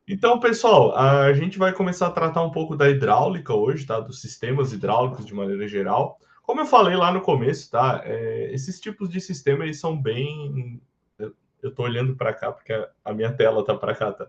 Então, pessoal, a gente vai começar a tratar um pouco da hidráulica hoje, tá? Dos sistemas hidráulicos de maneira geral. Como eu falei lá no começo, tá? Esses tipos de sistema eles são bem. Eu tô olhando para cá porque a minha tela tá para cá, tá?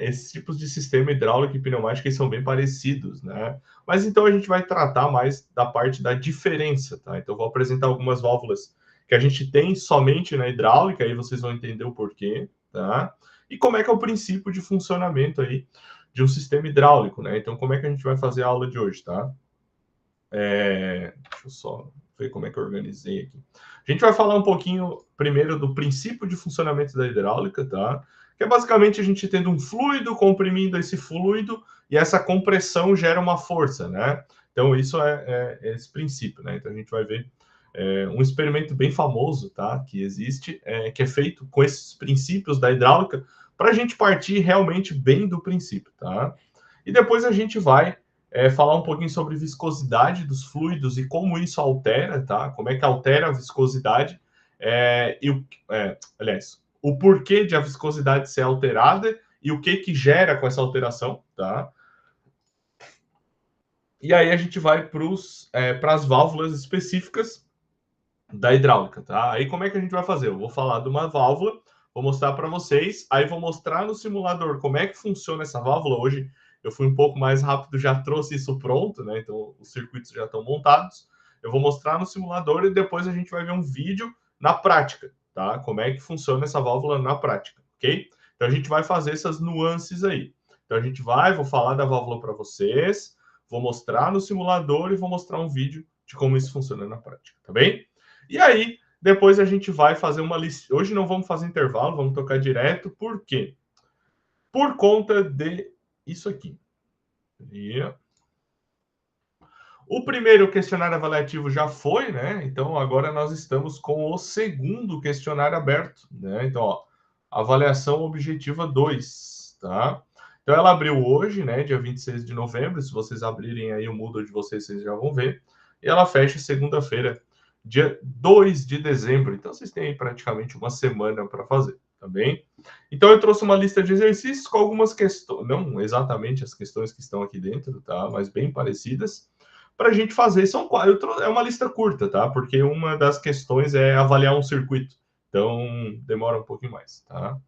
Esses tipos de sistema hidráulico e pneumática eles são bem parecidos, né? Mas então a gente vai tratar mais da parte da diferença, tá? Então eu vou apresentar algumas válvulas que a gente tem somente na hidráulica, aí vocês vão entender o porquê, tá? E como é que é o princípio de funcionamento aí de um sistema hidráulico, né? Então como é que a gente vai fazer a aula de hoje, tá? Deixa eu só ver como é que eu organizei aqui. A gente vai falar um pouquinho primeiro do princípio de funcionamento da hidráulica, tá? Que é basicamente a gente tendo um fluido comprimindo esse fluido e essa compressão gera uma força, né? Então isso é esse princípio, né? Então a gente vai ver um experimento bem famoso, tá? Que existe, que é feito com esses princípios da hidráulica para a gente partir realmente bem do princípio, tá? E depois a gente vai falar um pouquinho sobre viscosidade dos fluidos e como isso altera, tá? Como é que altera a viscosidade aliás, o porquê de a viscosidade ser alterada e o que que gera com essa alteração, tá? E aí a gente vai para as válvulas específicas da hidráulica, tá? Aí como é que a gente vai fazer? Eu vou falar de uma válvula, vou mostrar para vocês, aí vou mostrar no simulador como é que funciona essa válvula. Hoje eu fui um pouco mais rápido, já trouxe isso pronto, né? Então os circuitos já estão montados. Eu vou mostrar no simulador e depois a gente vai ver um vídeo na prática, tá? Como é que funciona essa válvula na prática, ok? Então a gente vai fazer essas nuances aí. Então a gente vou falar da válvula para vocês, vou mostrar no simulador e vou mostrar um vídeo de como isso funciona na prática, tá bem? E aí, depois a gente vai fazer uma lista. Hoje não vamos fazer intervalo, vamos tocar direto. Por quê? Por conta de isso aqui. O primeiro questionário avaliativo já foi, né? Então agora nós estamos com o segundo questionário aberto, né? Então, ó, avaliação objetiva 2, tá? Então ela abriu hoje, né, dia 26 de novembro, se vocês abrirem aí o Moodle de vocês, vocês já vão ver. E ela fecha segunda-feira, dia 2 de dezembro. Então vocês têm aí praticamente uma semana para fazer, tá bem? Então eu trouxe uma lista de exercícios com algumas questões, não exatamente as questões que estão aqui dentro, tá? Mas bem parecidas para a gente fazer. É uma lista curta, tá? Porque uma das questões é avaliar um circuito. Então, demora um pouquinho mais, tá?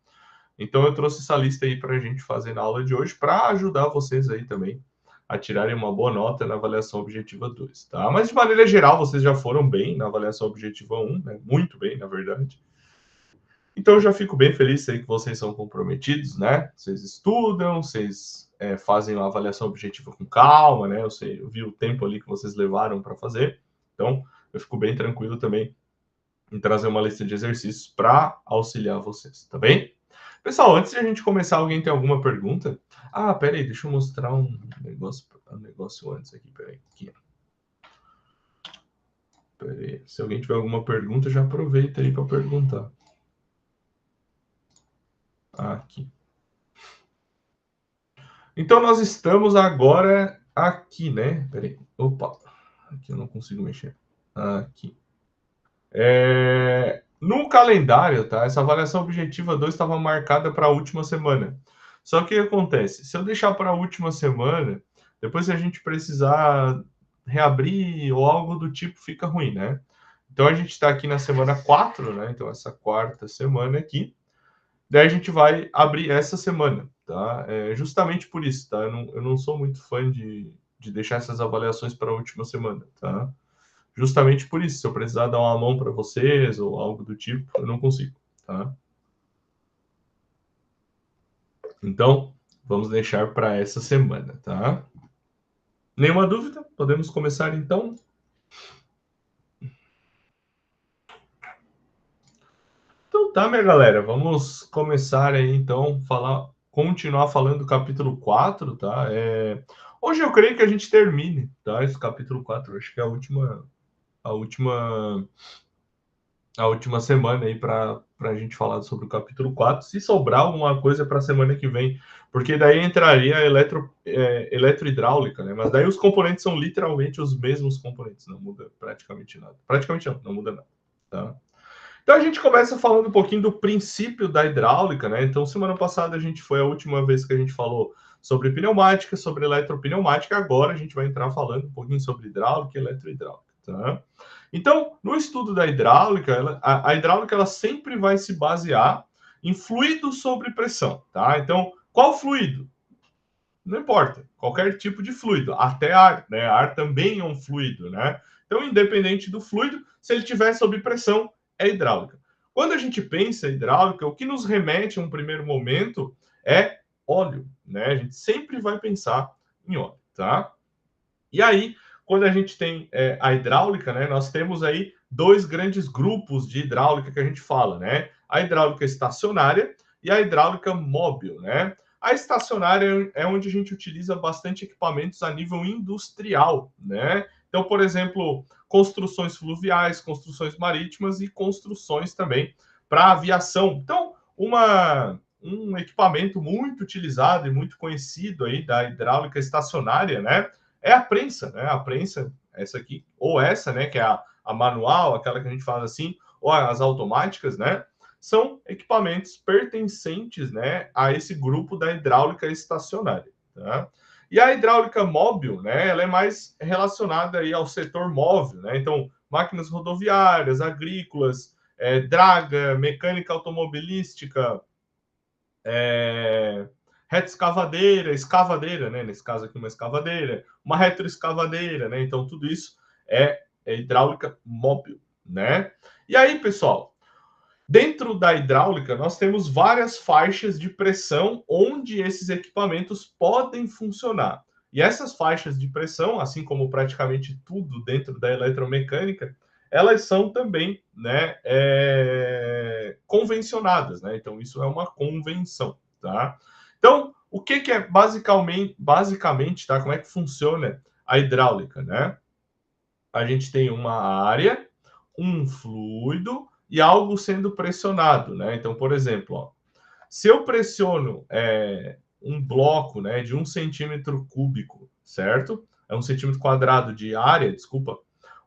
Então, eu trouxe essa lista aí para a gente fazer na aula de hoje, para ajudar vocês aí também a tirarem uma boa nota na avaliação objetiva 2, tá? Mas, de maneira geral, vocês já foram bem na avaliação objetiva 1, né? Muito bem, na verdade. Então, eu já fico bem feliz aí que vocês são comprometidos, né? Vocês estudam, vocês fazem uma avaliação objetiva com calma, né? Eu vi o tempo ali que vocês levaram para fazer. Então, eu fico bem tranquilo também em trazer uma lista de exercícios para auxiliar vocês, tá bem? Pessoal, antes de a gente começar, alguém tem alguma pergunta? Ah, peraí, deixa eu mostrar um negócio antes aqui, peraí. Aqui. Peraí. Se alguém tiver alguma pergunta, já aproveita aí para perguntar. Aqui. Então, nós estamos agora aqui, né? Peraí. Opa. Aqui eu não consigo mexer. Aqui. No calendário, tá? Essa avaliação objetiva 2 estava marcada para a última semana. Só que o que acontece? Se eu deixar para a última semana, depois se a gente precisar reabrir ou algo do tipo, fica ruim, né? Então a gente está aqui na semana 4, né? Então essa quarta semana aqui. Daí a gente vai abrir essa semana, tá? Justamente por isso, tá? Eu não sou muito fã de deixar essas avaliações para a última semana, tá? Justamente por isso, se eu precisar dar uma mão para vocês ou algo do tipo, eu não consigo, tá? Então, vamos deixar para essa semana, tá? Nenhuma dúvida? Podemos começar então? Então tá, minha galera, vamos começar aí então, continuar falando do capítulo 4, tá? Hoje eu creio que a gente termine, tá? Esse capítulo 4, acho que é a última a última semana aí para a gente falar sobre o capítulo 4. Se sobrar alguma coisa para a semana que vem, porque daí entraria a eletrohidráulica, né? Mas daí os componentes são literalmente os mesmos componentes, não muda praticamente nada. Praticamente não muda nada, tá? Então a gente começa falando um pouquinho do princípio da hidráulica, né? Então semana passada foi a última vez que a gente falou sobre pneumática, sobre eletropneumática. Agora a gente vai entrar falando um pouquinho sobre hidráulica e eletrohidráulica, tá? Então, no estudo da hidráulica, a hidráulica ela sempre vai se basear em fluido sobre pressão, tá? Então, qual fluido? Não importa, qualquer tipo de fluido, até ar, né? Ar também é um fluido, né? Então, independente do fluido, se ele estiver sob pressão, é hidráulica. Quando a gente pensa em hidráulica, o que nos remete a um primeiro momento é óleo, né? A gente sempre vai pensar em óleo, tá? E aí, quando a gente tem a hidráulica, né? Nós temos aí dois grandes grupos de hidráulica que a gente fala, né? A hidráulica estacionária e a hidráulica móvel, né? A estacionária é onde a gente utiliza bastante equipamentos a nível industrial, né? Então, por exemplo, construções fluviais, construções marítimas e construções também para aviação. Então, um equipamento muito utilizado e muito conhecido aí da hidráulica estacionária, né? É a prensa, né? A prensa, essa aqui, ou essa, né? Que é a manual, aquela que a gente faz assim, ou as automáticas, né? São equipamentos pertencentes, né, a esse grupo da hidráulica estacionária, tá? E a hidráulica móvel, né, ela é mais relacionada aí ao setor móvel, né? Então, máquinas rodoviárias, agrícolas, draga, mecânica automobilística, retroescavadeira, escavadeira, né? Nesse caso aqui, uma escavadeira, uma retroescavadeira, né? Então, tudo isso é hidráulica móvel, né? E aí, pessoal, dentro da hidráulica, nós temos várias faixas de pressão onde esses equipamentos podem funcionar. E essas faixas de pressão, assim como praticamente tudo dentro da eletromecânica, elas são também, né, convencionadas, né? Então, isso é uma convenção, tá? Então, o que é basicamente, tá? Como é que funciona a hidráulica, né? A gente tem uma área, um fluido e algo sendo pressionado, né? Então, por exemplo, ó, se eu pressiono um bloco, né, de 1 cm3, certo? É 1 cm² de área, desculpa.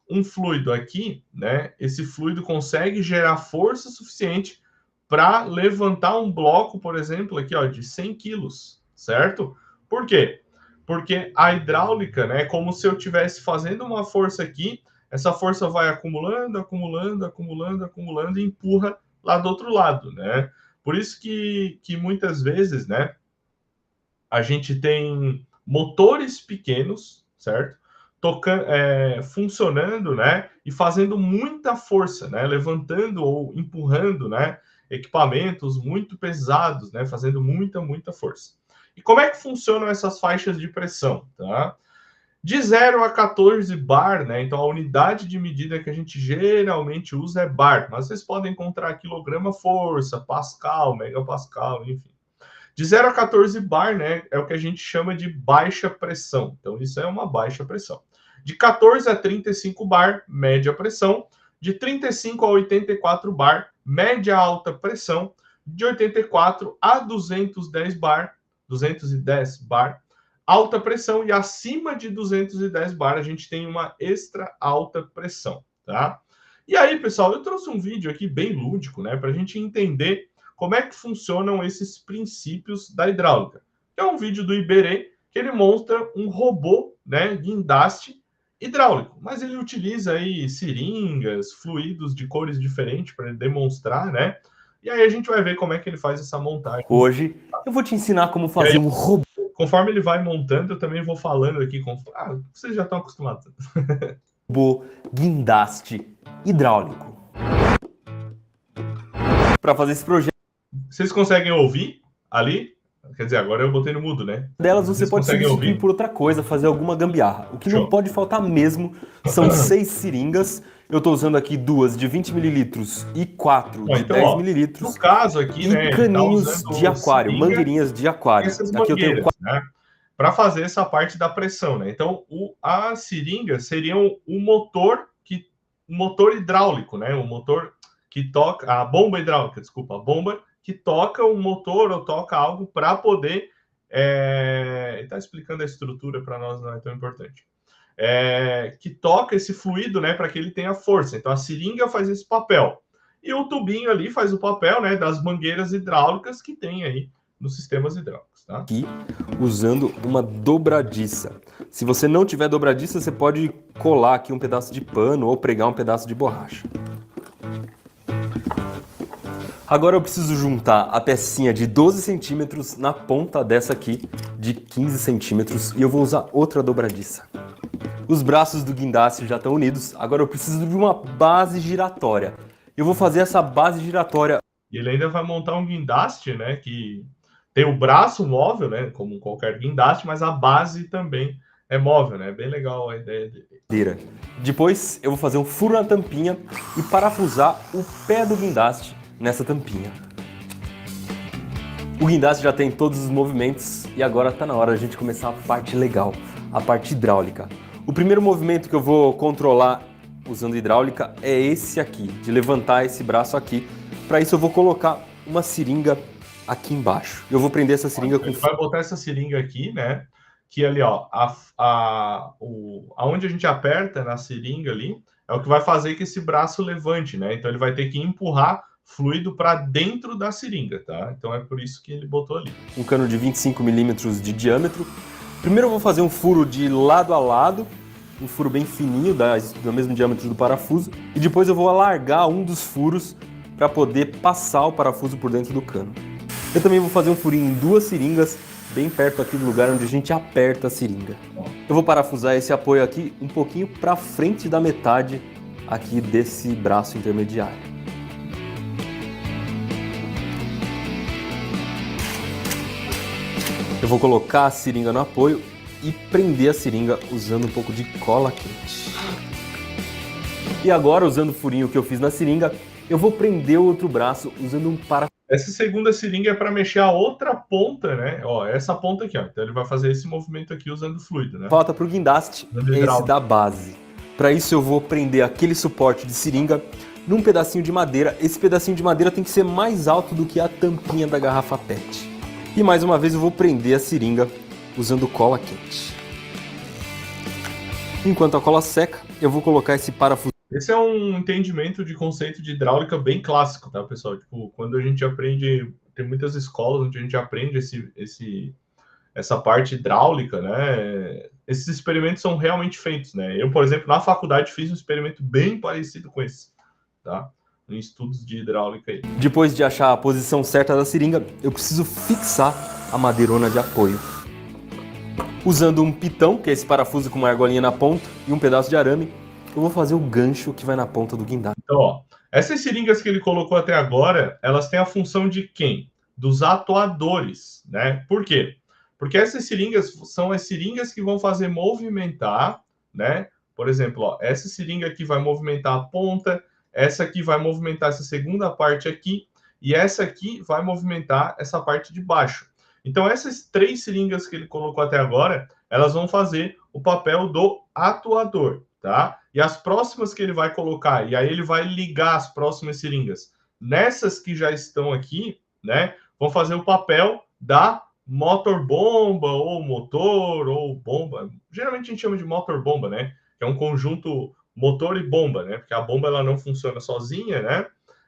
Um fluido aqui, né? Esse fluido consegue gerar força suficiente para levantar um bloco, por exemplo, aqui, ó, de 100 quilos, certo? Por quê? Porque a hidráulica, né, é como se eu estivesse fazendo uma força aqui, essa força vai acumulando, acumulando, acumulando, acumulando e empurra lá do outro lado, né? Por isso que muitas vezes, né, a gente tem motores pequenos, certo? Funcionando, né? E fazendo muita força, né? Levantando ou empurrando, né? Equipamentos muito pesados, né? Fazendo muita força. E como é que funcionam essas faixas de pressão, tá? De 0 a 14 bar, né? Então a unidade de medida que a gente geralmente usa é bar, mas vocês podem encontrar quilograma força, pascal, megapascal, enfim. De 0 a 14 bar, né, é o que a gente chama de baixa pressão. Então, isso é uma baixa pressão. De 14 a 35 bar, média pressão. De 35 a 84 bar, média alta pressão. De 84 a 210 bar, alta pressão. E acima de 210 bar, a gente tem uma extra alta pressão, tá? E aí, pessoal, eu trouxe um vídeo aqui bem lúdico, né, para a gente entender como é que funcionam esses princípios da hidráulica. É um vídeo do Iberê que ele mostra um robô, né, guindaste hidráulico, mas ele utiliza aí seringas, fluidos de cores diferentes para demonstrar, né? E aí a gente vai ver como é que ele faz essa montagem. Hoje eu vou te ensinar como fazer um robô. Conforme ele vai montando, eu também vou falando aqui. Vocês já estão acostumados. Robô guindaste hidráulico. Para fazer esse projeto Vocês conseguem ouvir ali? Quer dizer, agora eu botei no mudo, né? delas você Vocês pode conseguem substituir ouvir? por outra coisa, fazer alguma gambiarra. O que não Show. pode faltar mesmo são 6 seringas. Eu estou usando aqui 2 de 20 ml e 4 de Então, 10 ó, ml. no caso aqui, E né, ele tá caninhos usando de aquário, seringa mangueirinhas de e aquário. essas Aqui eu tenho mangueiras, né, para fazer essa parte da pressão, né? Então, a seringa seria o motor hidráulico, né? O motor que toca a bomba hidráulica, desculpa, a bomba que toca o motor ou toca algo para poder está explicando a estrutura para nós não é tão importante. Que toca esse fluido, né, para que ele tenha força. Então a seringa faz esse papel. E o tubinho ali faz o papel, né, das mangueiras hidráulicas que tem aí nos sistemas hidráulicos, tá? Aqui, usando uma dobradiça. Se você não tiver dobradiça, você pode colar aqui um pedaço de pano ou pregar um pedaço de borracha. Agora eu preciso juntar a pecinha de 12 centímetros na ponta dessa aqui de 15 centímetros e eu vou usar outra dobradiça. Os braços do guindaste já estão unidos, agora eu preciso de uma base giratória. Eu vou fazer essa base giratória. E ele ainda vai montar um guindaste, né, que tem o braço móvel, né, como qualquer guindaste, mas a base também é móvel, né? Bem legal a ideia dele. Depois eu vou fazer um furo na tampinha e parafusar o pé do guindaste nessa tampinha. O guindaste já tem todos os movimentos e agora está na hora da gente começar a parte legal, a parte hidráulica. O primeiro movimento que eu vou controlar usando hidráulica é esse aqui, de levantar esse braço aqui. Para isso eu vou colocar uma seringa aqui embaixo. Eu vou prender essa seringa com... Vai botar essa seringa aqui, né? Que ali, ó, aonde a gente aperta na seringa ali, é o que vai fazer que esse braço levante, né? Então ele vai ter que empurrar fluido para dentro da seringa, tá? Então é por isso que ele botou ali. Um cano de 25 milímetros de diâmetro. Primeiro eu vou fazer um furo de lado a lado, um furo bem fininho, do mesmo diâmetro do parafuso, e depois eu vou alargar um dos furos para poder passar o parafuso por dentro do cano. Eu também vou fazer um furinho em duas seringas, bem perto aqui do lugar onde a gente aperta a seringa. Eu vou parafusar esse apoio aqui um pouquinho para frente da metade aqui desse braço intermediário. Eu vou colocar a seringa no apoio e prender a seringa usando um pouco de cola quente. E agora, usando o furinho que eu fiz na seringa, eu vou prender o outro braço usando um parafuso. Essa segunda seringa é para mexer a outra ponta, né? Ó, essa ponta aqui, ó. Então ele vai fazer esse movimento aqui usando o fluido, né? Falta para o guindaste, esse da base. Para isso eu vou prender aquele suporte de seringa num pedacinho de madeira. Esse pedacinho de madeira tem que ser mais alto do que a tampinha da garrafa PET. E mais uma vez eu vou prender a seringa usando cola quente. Enquanto a cola seca, eu vou colocar esse parafuso. Esse é um entendimento de conceito de hidráulica bem clássico, tá, pessoal? Tipo, quando a gente aprende, tem muitas escolas onde a gente aprende essa parte hidráulica, né? Esses experimentos são realmente feitos, né? Eu, por exemplo, na faculdade fiz um experimento bem parecido com esse, tá? Em estudos de hidráulica aí. Depois de achar a posição certa da seringa, eu preciso fixar a madeirona de apoio. Usando um pitão, que é esse parafuso com uma argolinha na ponta, e um pedaço de arame, eu vou fazer o gancho que vai na ponta do guindaste. Então, ó, essas seringas que ele colocou até agora, elas têm a função de quem? Dos atuadores, né? Por quê? Porque essas seringas são as seringas que vão fazer movimentar, né? Por exemplo, ó, essa seringa aqui vai movimentar a ponta, essa aqui vai movimentar essa segunda parte aqui, e essa aqui vai movimentar essa parte de baixo. Então, essas três seringas que ele colocou até agora, elas vão fazer o papel do atuador, tá? E as próximas que ele vai colocar, e aí ele vai ligar as próximas seringas nessas que já estão aqui, né? Vão fazer o papel da motor bomba, ou motor, ou bomba. Geralmente a gente chama de motor bomba, né? Que é um conjunto motor e bomba, né? Porque a bomba ela não funciona sozinha, né?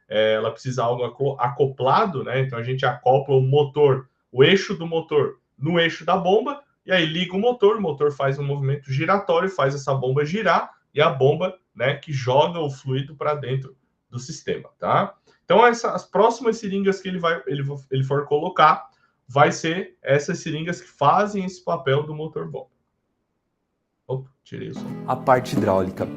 Ela precisa de algo acoplado, né? Então a gente acopla o motor, o eixo do motor no eixo da bomba, e aí liga o motor faz um movimento giratório, faz essa bomba girar, e a bomba, né, que joga o fluido para dentro do sistema, tá? Então, as próximas seringas que ele for colocar, vai ser essas seringas que fazem esse papel do motor bomba. Opa, tirei o som. A parte hidráulica.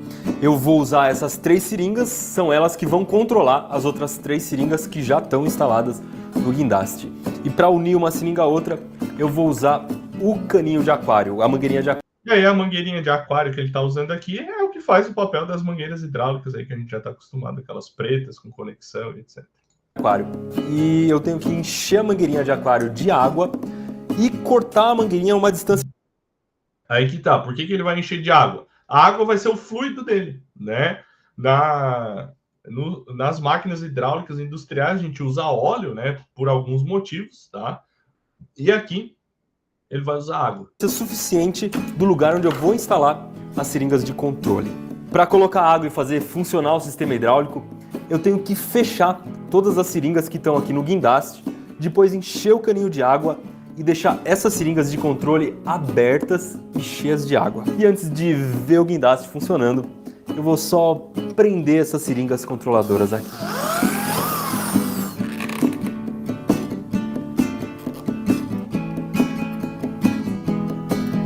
Eu vou usar essas três seringas, são elas que vão controlar as outras três seringas que já estão instaladas no guindaste. E para unir uma seringa a outra, eu vou usar o caninho de aquário, a mangueirinha de aquário. E aí a mangueirinha de aquário que ele está usando aqui é o que faz o papel das mangueiras hidráulicas aí que a gente já está acostumado, aquelas pretas com conexão, etc. Aquário. E eu tenho que encher a mangueirinha de aquário de água e cortar a mangueirinha a uma distância. Aí que tá. Por que ele vai encher de água? A água vai ser o fluido dele, né? Nas máquinas hidráulicas industriais a gente usa óleo, né? Por alguns motivos, tá? E aqui ele vai usar água. É suficiente do lugar onde eu vou instalar as seringas de controle. Para colocar água e fazer funcionar o sistema hidráulico, eu tenho que fechar todas as seringas que estão aqui no guindaste, depois encher o caninho de água e deixar essas seringas de controle abertas e cheias de água. E antes de ver o guindaste funcionando, eu vou só prender essas seringas controladoras aqui.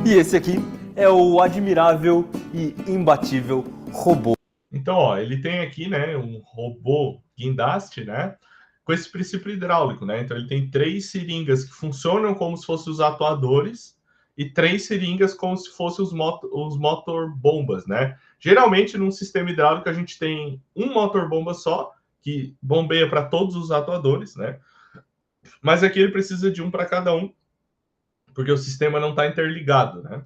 E esse aqui é o admirável e imbatível robô. Então, ó, ele tem aqui, né, um robô guindaste, né, com esse princípio hidráulico, né? Então ele tem 3 seringas que funcionam como se fossem os atuadores e 3 seringas como se fossem os motor bombas, né? Geralmente, num sistema hidráulico, a gente tem um motor bomba só, que bombeia para todos os atuadores, né? Mas aqui ele precisa de um para cada um, porque o sistema não está interligado, né?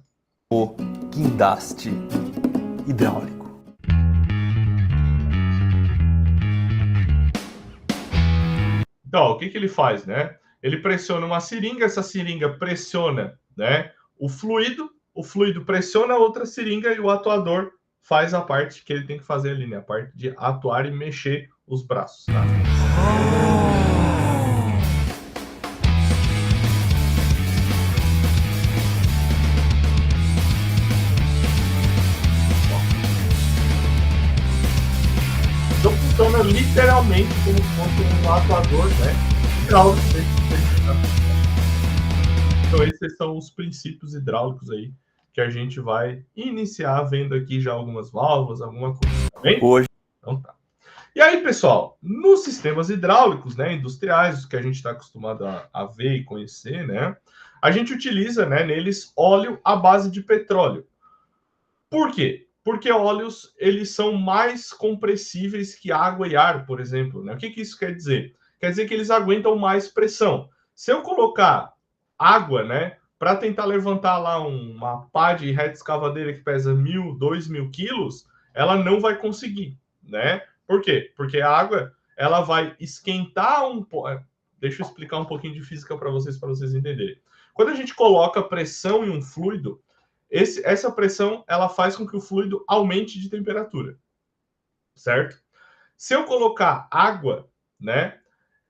O guindaste hidráulico. Então, ó, o que ele faz, né? Ele pressiona uma seringa, essa seringa pressiona, né, o fluido pressiona a outra seringa e o atuador faz a parte que ele tem que fazer ali, né? A parte de atuar e mexer os braços, tá? Então funciona literalmente como se fosse um atuador, né, hidráulico. Então esses são os princípios hidráulicos aí que a gente vai iniciar vendo aqui já algumas válvulas, alguma coisa, tá bem? Hoje. Então tá. E aí, pessoal, nos sistemas hidráulicos, né, industriais, os que a gente está acostumado a ver e conhecer, né, a gente utiliza, né, neles óleo à base de petróleo. Por quê? Porque óleos, eles são mais compressíveis que água e ar, por exemplo, né? O que isso quer dizer? Quer dizer que eles aguentam mais pressão. Se eu colocar água, né, para tentar levantar lá uma pá de reta escavadeira que pesa 1.000, 2.000 quilos, ela não vai conseguir, né? Por quê? Porque a água, ela vai esquentar um pouco. Deixa eu explicar um pouquinho de física para vocês entenderem. Quando a gente coloca pressão em um fluido, essa pressão, ela faz com que o fluido aumente de temperatura, certo? Se eu colocar água, né,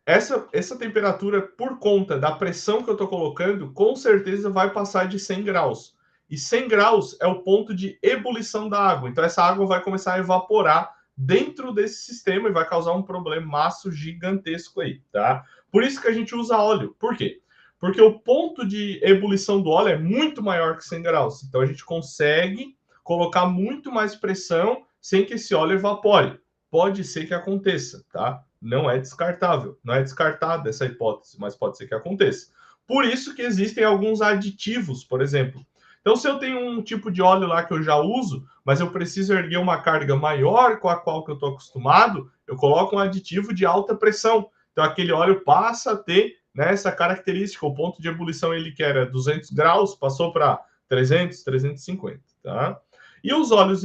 essa temperatura, por conta da pressão que eu estou colocando, com certeza vai passar de 100 graus. E 100 graus é o ponto de ebulição da água. Então, essa água vai começar a evaporar dentro desse sistema e vai causar um problemaço gigantesco aí, tá? Por isso que a gente usa óleo. Por quê? Porque o ponto de ebulição do óleo é muito maior que 100 graus. Então, a gente consegue colocar muito mais pressão sem que esse óleo evapore. Pode ser que aconteça, tá? Não é descartável. Não é descartada essa hipótese, mas pode ser que aconteça. Por isso que existem alguns aditivos, por exemplo. Então, se eu tenho um tipo de óleo lá que eu já uso, mas eu preciso erguer uma carga maior com a qual que eu estou acostumado, eu coloco um aditivo de alta pressão. Então, aquele óleo passa a ter, né, essa característica. O ponto de ebulição, ele que era 200 graus, passou para 300, 350, tá? E os óleos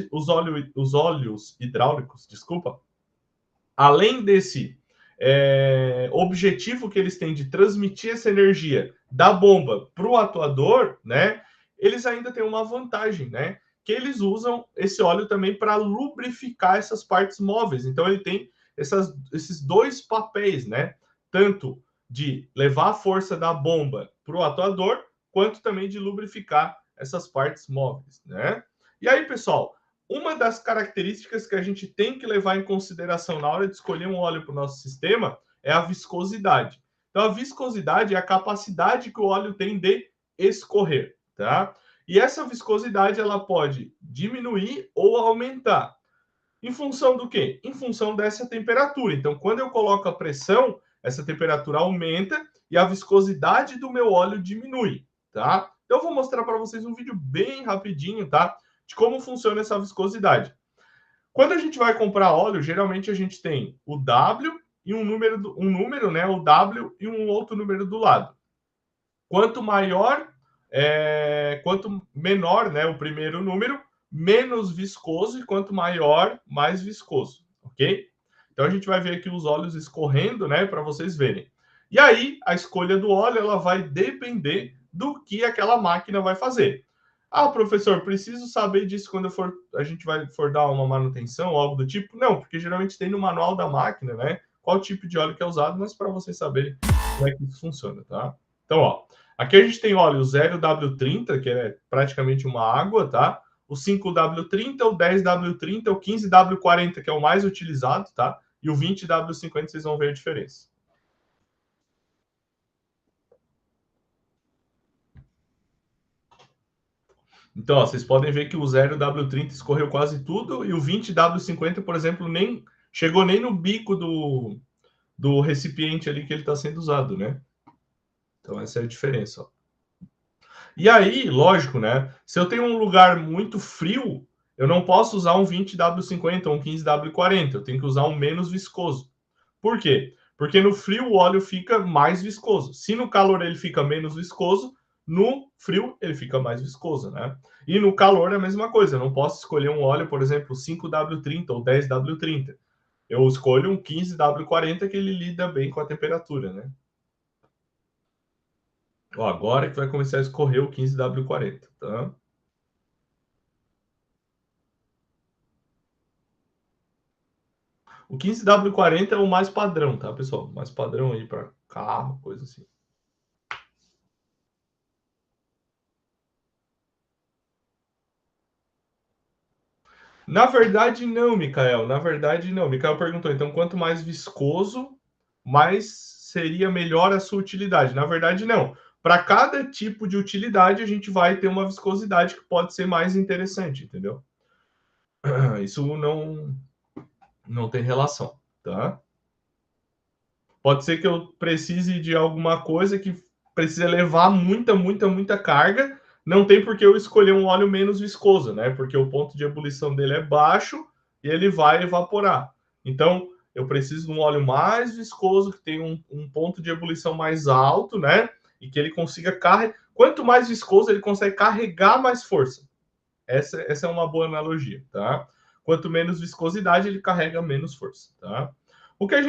hidráulicos, desculpa, além desse objetivo que eles têm de transmitir essa energia da bomba para o atuador, né, eles ainda têm uma vantagem, né, que eles usam esse óleo também para lubrificar essas partes móveis. Então, ele tem esses dois papéis, né, tanto de levar a força da bomba para o atuador, quanto também de lubrificar essas partes móveis, né? E aí, pessoal, uma das características que a gente tem que levar em consideração na hora de escolher um óleo para o nosso sistema é a viscosidade. Então, a viscosidade é a capacidade que o óleo tem de escorrer, tá? E essa viscosidade, ela pode diminuir ou aumentar. Em função do quê? Em função dessa temperatura. Então, quando eu coloco a pressão, essa temperatura aumenta e a viscosidade do meu óleo diminui, tá? Então, eu vou mostrar para vocês um vídeo bem rapidinho, tá? De como funciona essa viscosidade. Quando a gente vai comprar óleo, geralmente a gente tem o W e um número, né, o W e um outro número do lado. Quanto menor, né, o primeiro número, menos viscoso, e quanto maior, mais viscoso, ok? Então a gente vai ver aqui os óleos escorrendo, né, para vocês verem. E aí a escolha do óleo, ela vai depender do que aquela máquina vai fazer. Ah, professor, preciso saber disso quando a gente for dar uma manutenção ou algo do tipo? Não, porque geralmente tem no manual da máquina, né? Qual tipo de óleo que é usado, mas para você saber como é que isso funciona, tá? Então, ó, aqui a gente tem óleo 0W30, que é praticamente uma água, tá? O 5W30, o 10W30, o 15W40, que é o mais utilizado, tá? E o 20W50, vocês vão ver a diferença. Então, ó, vocês podem ver que o 0W30 escorreu quase tudo e o 20W50, por exemplo, nem chegou nem no bico do recipiente ali que ele está sendo usado, né? Então, essa é a diferença, ó. E aí, lógico, né? Se eu tenho um lugar muito frio, eu não posso usar um 20W50 ou um 15W40, eu tenho que usar um menos viscoso. Por quê? Porque no frio o óleo fica mais viscoso. Se no calor ele fica menos viscoso, no frio ele fica mais viscoso, né? E no calor é a mesma coisa. Eu não posso escolher um óleo, por exemplo, 5W30 ou 10W30. Eu escolho um 15W40 que ele lida bem com a temperatura, né? Ó, agora que vai começar a escorrer o 15W40, tá? O 15W40 é o mais padrão, tá, pessoal? Mais padrão aí para carro, coisa assim. Na verdade, não, Mikael. Na verdade, não. Mikael perguntou, então, quanto mais viscoso, mais seria melhor a sua utilidade. Na verdade, não. Para cada tipo de utilidade, a gente vai ter uma viscosidade que pode ser mais interessante, entendeu? Isso não tem relação, tá? Pode ser que eu precise de alguma coisa que precisa levar muita carga. Não tem por que eu escolher um óleo menos viscoso, né? Porque o ponto de ebulição dele é baixo e ele vai evaporar. Então, eu preciso de um óleo mais viscoso, que tenha um ponto de ebulição mais alto, né? E que ele consiga carregar. Quanto mais viscoso, ele consegue carregar mais força. Essa é uma boa analogia, tá? Quanto menos viscosidade, ele carrega menos força, tá? O que a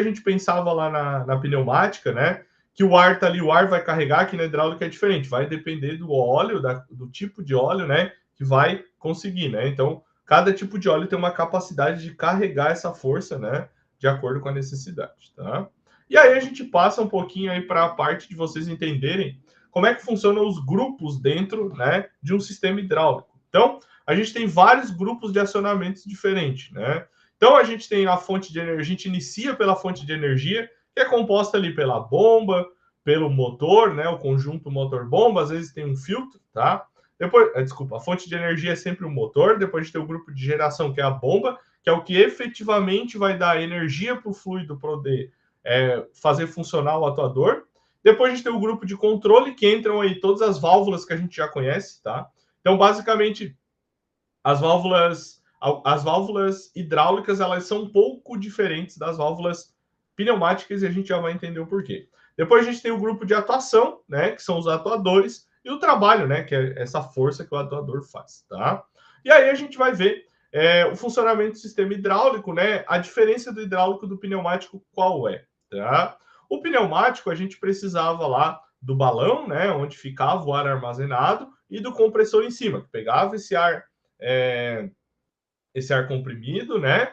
gente pensava lá na pneumática, né? Que o ar tá ali, o ar vai carregar, aqui na hidráulica é diferente, vai depender do óleo, do tipo de óleo, né? Que vai conseguir, né? Então, cada tipo de óleo tem uma capacidade de carregar essa força, né? De acordo com a necessidade, tá? E aí a gente passa um pouquinho aí para a parte de vocês entenderem como é que funcionam os grupos dentro, né, de um sistema hidráulico. Então, a gente tem vários grupos de acionamentos diferentes, né? Então, a gente tem a fonte de energia, a gente inicia pela fonte de energia, que é composta ali pela bomba, pelo motor, né, o conjunto motor-bomba, às vezes tem um filtro, tá? Depois, desculpa, a fonte de energia é sempre o motor, depois a gente tem o grupo de geração, que é a bomba, que é o que efetivamente vai dar energia para o fluido poder fazer funcionar o atuador. Depois a gente tem o grupo de controle, que entram aí todas as válvulas que a gente já conhece, tá? Então, basicamente, as válvulas hidráulicas, elas são um pouco diferentes das válvulas pneumáticas e a gente já vai entender o porquê. Depois a gente tem o grupo de atuação, né, que são os atuadores, e o trabalho, né, que é essa força que o atuador faz, tá? E aí a gente vai ver o funcionamento do sistema hidráulico, né, a diferença do hidráulico do pneumático qual é, tá? O pneumático, a gente precisava lá do balão, né, onde ficava o ar armazenado, e do compressor em cima, que pegava esse ar comprimido, né?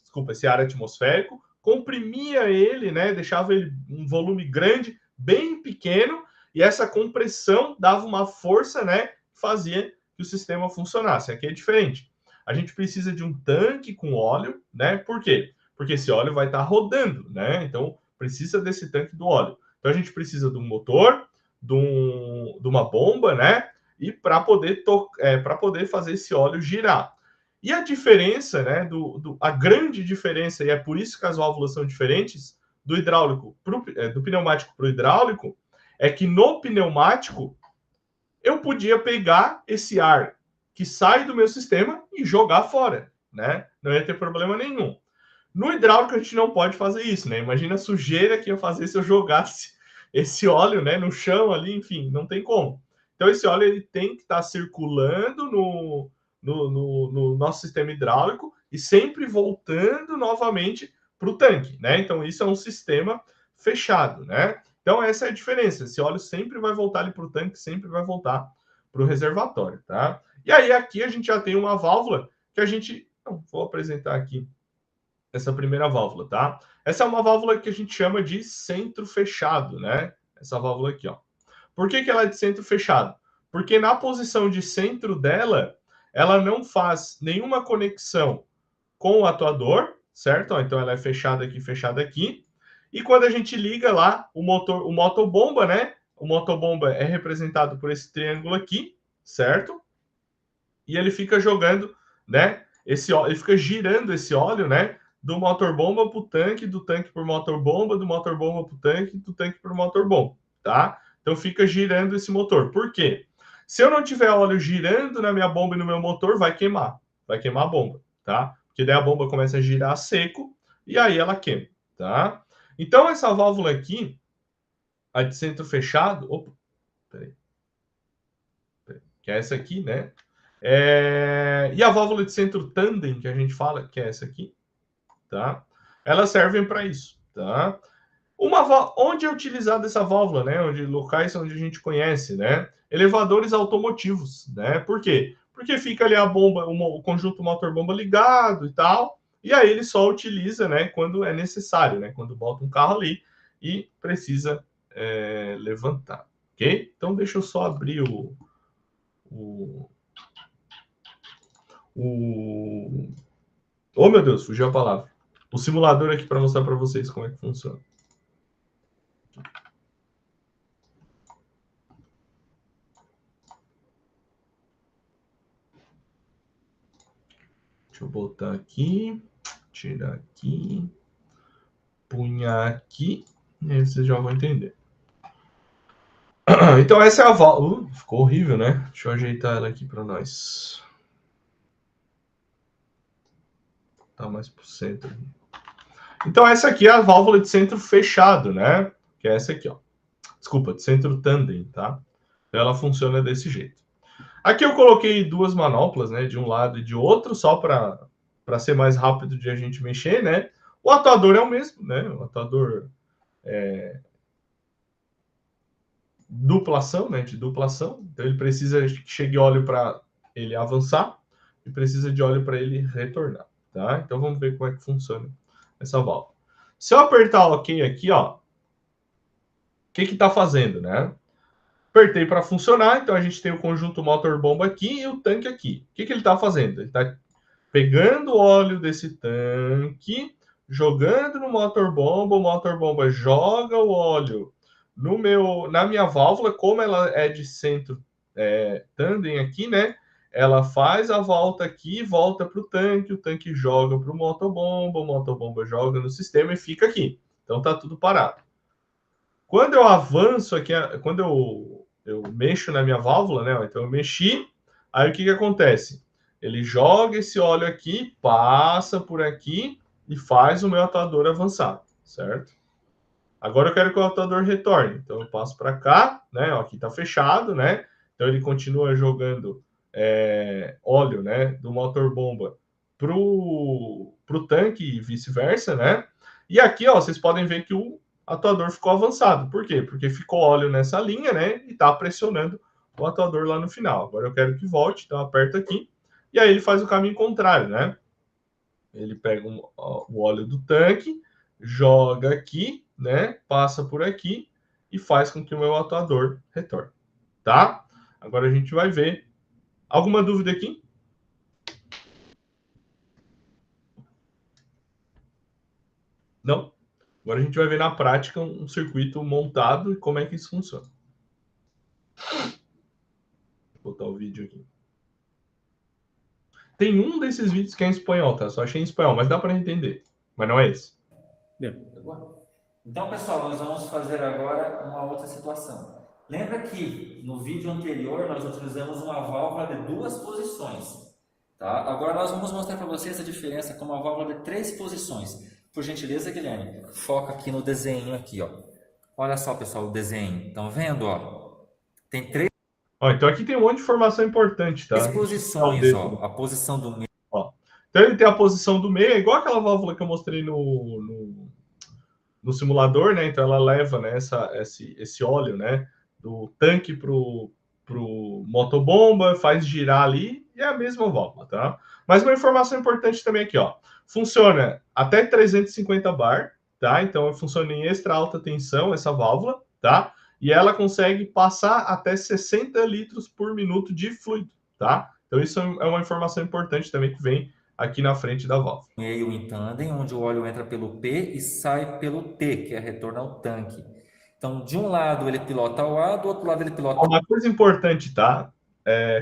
Desculpa, esse ar atmosférico, comprimia ele, né? Deixava ele um volume grande, bem pequeno, e essa compressão dava uma força, né? Que fazia que o sistema funcionasse. Aqui é diferente. A gente precisa de um tanque com óleo, né? Por quê? Porque esse óleo vai estar rodando, né? Então precisa desse tanque do óleo. Então a gente precisa de um motor, de uma bomba, né? E para poder fazer esse óleo girar. E a diferença, né, a grande diferença, e é por isso que as válvulas são diferentes, do hidráulico do pneumático para o hidráulico, é que no pneumático eu podia pegar esse ar que sai do meu sistema e jogar fora, né? Não ia ter problema nenhum. No hidráulico a gente não pode fazer isso, né? Imagina a sujeira que ia fazer se eu jogasse esse óleo, né, no chão ali, enfim, não tem como. Então esse óleo ele tem que estar circulando no nosso sistema hidráulico e sempre voltando novamente para o tanque, né? Então isso é um sistema fechado, né? Então essa é a diferença. Esse óleo sempre vai voltar ali para o tanque, sempre vai voltar para o reservatório, tá? E aí aqui a gente já tem uma válvula que a gente... vou apresentar aqui essa primeira válvula, tá? Essa é uma válvula que a gente chama de centro fechado, né? Essa válvula aqui, ó. Por que ela é de centro fechado? Porque na posição de centro dela, ela não faz nenhuma conexão com o atuador, certo? Então ela é fechada aqui. E quando a gente liga lá o motobomba, né? O motobomba é representado por esse triângulo aqui, certo? E ele fica jogando, né? Ele fica girando esse óleo, né? Do motorbomba para o tanque, do tanque para o motorbomba, do motorbomba para o tanque, do tanque para o motorbomba, tá? Então fica girando esse motor. Por quê? Se eu não tiver óleo girando na minha bomba e no meu motor, vai queimar a bomba, tá? Porque daí a bomba começa a girar a seco e aí ela queima, tá? Então essa válvula aqui, a de centro fechado, opa, peraí, que é essa aqui, né? E a válvula de centro tandem, que a gente fala, que é essa aqui, tá? Elas servem para isso, tá? Onde é utilizada essa válvula, né? Locais onde a gente conhece, né? Elevadores automotivos, né? Por quê? Porque fica ali a bomba, o conjunto motor-bomba ligado e tal, e aí ele só utiliza, né? Quando é necessário, né? Quando bota um carro ali e precisa levantar, ok? Então deixa eu só abrir Oh, meu Deus, fugiu a palavra. O simulador aqui para mostrar para vocês como é que funciona. Deixa eu botar aqui, tirar aqui, punhar aqui, e aí vocês já vão entender. Então essa é a válvula. Ficou horrível, né? Deixa eu ajeitar ela aqui para nós. Tá mais pro centro. Então essa aqui é a válvula de centro fechado, né? Que é essa aqui, ó. Desculpa, de centro tandem, tá? Ela funciona desse jeito. Aqui eu coloquei duas manoplas, né? De um lado e de outro, só para ser mais rápido de a gente mexer, né? O atuador é o mesmo, né? O atuador duplação, né? De duplação. Então ele precisa que chegue óleo para ele avançar e precisa de óleo para ele retornar, tá? Então vamos ver como é que funciona essa válvula. Se eu apertar OK aqui, ó, o que está fazendo, né? Apertei para funcionar, então a gente tem o conjunto motor-bomba aqui e o tanque aqui. O que ele está fazendo? Ele está pegando o óleo desse tanque, jogando no motor-bomba, o motor-bomba joga o óleo na minha válvula, como ela é de centro tandem aqui, né? Ela faz a volta aqui, volta para o tanque joga para o motobomba joga no sistema e fica aqui. Então tá tudo parado. Quando eu avanço aqui, quando eu mexo na minha válvula, né? Então eu mexi, aí o que acontece? Ele joga esse óleo aqui, passa por aqui e faz o meu atuador avançar, certo? Agora eu quero que o atuador retorne. Então eu passo para cá, né? Aqui está fechado, né? Então ele continua jogando óleo, né? Do motor bomba pro tanque e vice-versa, né? E aqui, ó, vocês podem ver que o atuador ficou avançado. Por quê? Porque ficou óleo nessa linha, né? E está pressionando o atuador lá no final. Agora eu quero que volte, então eu aperto aqui. E aí ele faz o caminho contrário, né? Ele pega o óleo do tanque, joga aqui, né? Passa por aqui e faz com que o meu atuador retorne, tá? Agora a gente vai ver. Alguma dúvida aqui? Não? Agora a gente vai ver na prática um circuito montado e como é que isso funciona. Vou botar o vídeo aqui. Tem um desses vídeos que é em espanhol, tá? Só achei em espanhol, mas dá para entender. Mas não é esse. Então, pessoal, nós vamos fazer agora uma outra situação. Lembra que no vídeo anterior nós utilizamos uma válvula de 2 posições. Tá? Agora nós vamos mostrar para vocês a diferença com uma válvula de 3 posições. Por gentileza, Guilherme, foca aqui no desenho aqui, ó. Olha só, pessoal, o desenho. Estão vendo, ó? Tem 3 então aqui tem um monte de informação importante, tá? posições, ó. A posição do meio. Ó. Então ele tem a posição do meio, é igual aquela válvula que eu mostrei no simulador, né? Então ela leva, né, esse óleo, né, do tanque pro motobomba, faz girar ali, e é a mesma válvula, tá? Mas uma informação importante também aqui, ó. Funciona até 350 bar, tá? Então funciona em extra alta tensão essa válvula, tá? E ela consegue passar até 60 litros por minuto de fluido, tá? Então isso é uma informação importante também que vem aqui na frente da válvula. Meio em tandem, onde o óleo entra pelo P e sai pelo T, que é retorno ao tanque. Então, de um lado ele pilota o A, do outro lado ele pilota... Uma coisa importante, tá?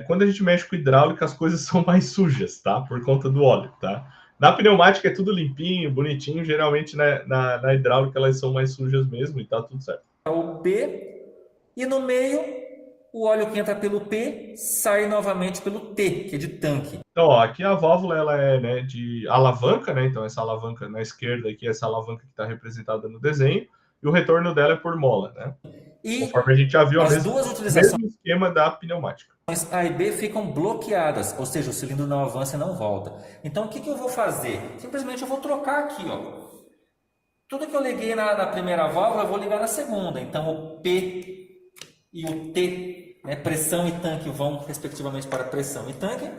Quando a gente mexe com hidráulica, as coisas são mais sujas, tá? Por conta do óleo, tá? Na pneumática é tudo limpinho, bonitinho. Geralmente, né, na hidráulica elas são mais sujas mesmo e tá tudo certo. O P, e no meio, o óleo que entra pelo P sai novamente pelo T, que é de tanque. Então, ó, aqui a válvula ela é, né, de alavanca, né? Então, essa alavanca na esquerda aqui, essa alavanca que está representada no desenho, e o retorno dela é por mola, né? E conforme a gente já viu, as duas utilizações, mesmo esquema da pneumática. A e B ficam bloqueadas, ou seja, o cilindro não avança e não volta. Então, o que eu vou fazer? Simplesmente eu vou trocar aqui, ó. Tudo que eu liguei na primeira válvula, eu vou ligar na segunda. Então, o P e o T, né, pressão e tanque, vão respectivamente para pressão e tanque.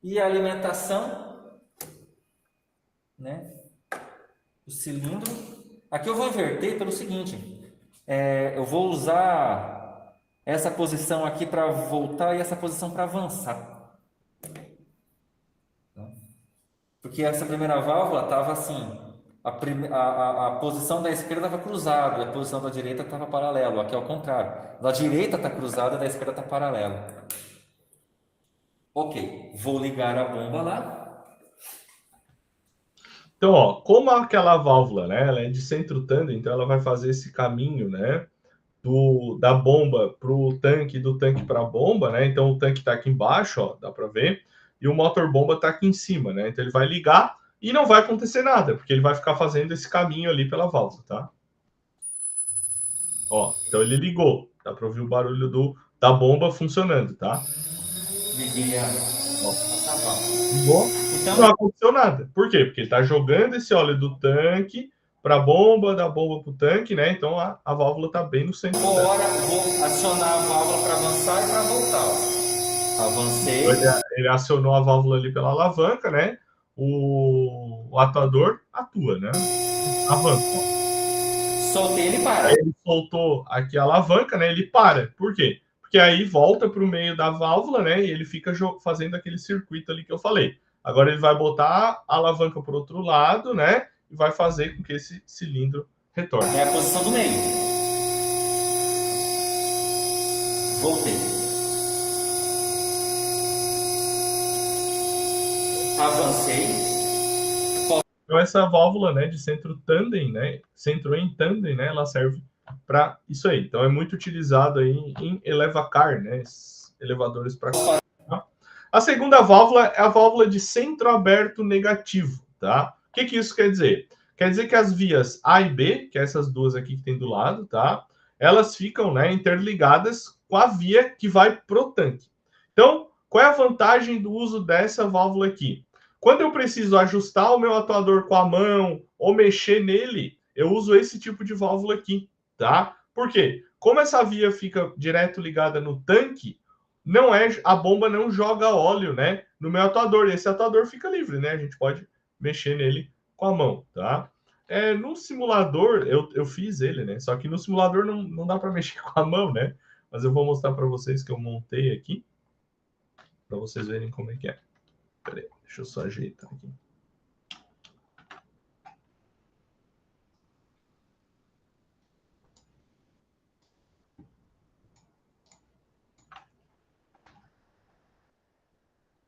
E a alimentação, né, do cilindro. Aqui eu vou inverter pelo seguinte, eu vou usar essa posição aqui para voltar e essa posição para avançar. Porque essa primeira válvula estava assim, a posição da esquerda estava cruzada e a posição da direita estava paralelo. Aqui é o contrário. Da direita está cruzada e da esquerda está paralelo. Ok, vou ligar a bomba lá. Então, ó, como aquela válvula, né, ela é de centro tandem, então ela vai fazer esse caminho, né, da bomba para o tanque, do tanque para a bomba, né? Então o tanque está aqui embaixo, ó, dá para ver, e o motor bomba está aqui em cima, né? Então ele vai ligar e não vai acontecer nada, porque ele vai ficar fazendo esse caminho ali pela válvula, tá? Ó, então ele ligou, dá para ouvir o barulho da bomba funcionando, tá? Liguei a válvula. Ligou, então não aconteceu nada. Por quê? Porque ele está jogando esse óleo do tanque para a bomba, da bomba para o tanque, né? Então a válvula está bem no centro. Agora vou acionar a válvula para avançar e para voltar. Avancei. Ele acionou a válvula ali pela alavanca, né? O atuador atua, né? Avança. Soltei, ele para. Aí ele soltou aqui a alavanca, né? Ele para. Por quê? Porque aí volta para o meio da válvula, né? E ele fica fazendo aquele circuito ali que eu falei. Agora ele vai botar a alavanca para o outro lado, né? E vai fazer com que esse cilindro retorne. É a posição do meio. Voltei. Avancei. Então essa válvula, né, de centro tandem, né, centro em tandem, né, ela serve para isso aí. Então é muito utilizado aí em elevacar, né, elevadores para cá. Tá? A segunda válvula é a válvula de centro aberto negativo, tá? O que isso quer dizer? Quer dizer que as vias A e B, que é essas duas aqui que tem do lado, tá? Elas ficam, né, interligadas com a via que vai pro tanque. Então, qual é a vantagem do uso dessa válvula aqui? Quando eu preciso ajustar o meu atuador com a mão ou mexer nele, eu uso esse tipo de válvula aqui, tá? Por quê? Como essa via fica direto ligada no tanque, a bomba não joga óleo, né, no meu atuador. Esse atuador fica livre, né? A gente pode mexer nele com a mão, tá? No simulador, eu fiz ele, né? Só que no simulador não dá para mexer com a mão, né? Mas eu vou mostrar para vocês que eu montei aqui, para vocês verem como é que é. Peraí, deixa eu só ajeitar aqui.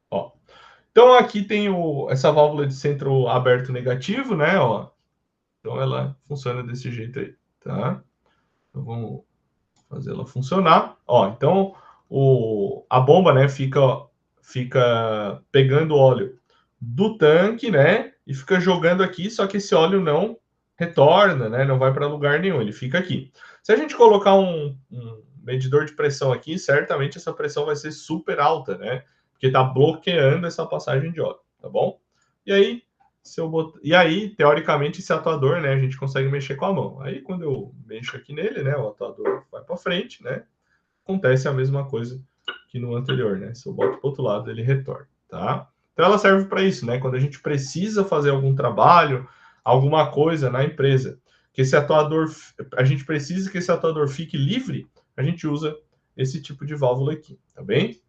Ó, então aqui tem essa válvula de centro aberto negativo, né? Ó, então ela funciona desse jeito aí, tá? Então vamos fazer ela funcionar. Ó, então a bomba, né, fica pegando óleo do tanque, né, e fica jogando aqui, só que esse óleo não retorna, né, não vai para lugar nenhum, ele fica aqui. Se a gente colocar um medidor de pressão aqui, certamente essa pressão vai ser super alta, né, porque está bloqueando essa passagem de óleo, tá bom? E aí, se eu botar... E aí, teoricamente, esse atuador, né, a gente consegue mexer com a mão. Aí, quando eu mexo aqui nele, né, o atuador vai para frente, né, acontece a mesma coisa que no anterior, né? Se eu boto para o outro lado, ele retorna, tá? Então, ela serve para isso, né? Quando a gente precisa fazer algum trabalho, alguma coisa na empresa, que esse atuador, a gente precisa que esse atuador fique livre, a gente usa esse tipo de válvula aqui, tá bem?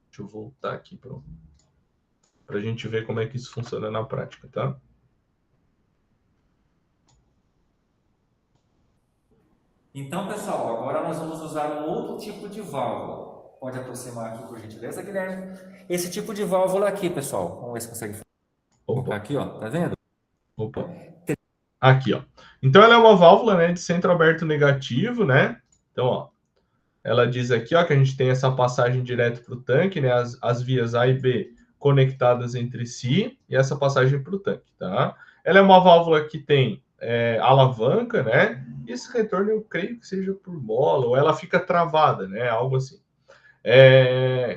Deixa eu voltar aqui para a gente ver como é que isso funciona na prática, tá? Então, pessoal, agora nós vamos usar um outro tipo de válvula. Pode aproximar aqui, por gentileza, Guilherme. Esse tipo de válvula aqui, pessoal. Vamos ver se consegue focar aqui, ó. Tá vendo? Opa. Aqui, ó. Então, ela é uma válvula, né, de centro aberto negativo, né? Então, ó, ela diz aqui, ó, que a gente tem essa passagem direto para o tanque, né? As vias A e B conectadas entre si e essa passagem para o tanque, tá? Ela é uma válvula que tem alavanca, né? E esse retorno eu creio que seja por mola, ou ela fica travada, né? Algo assim.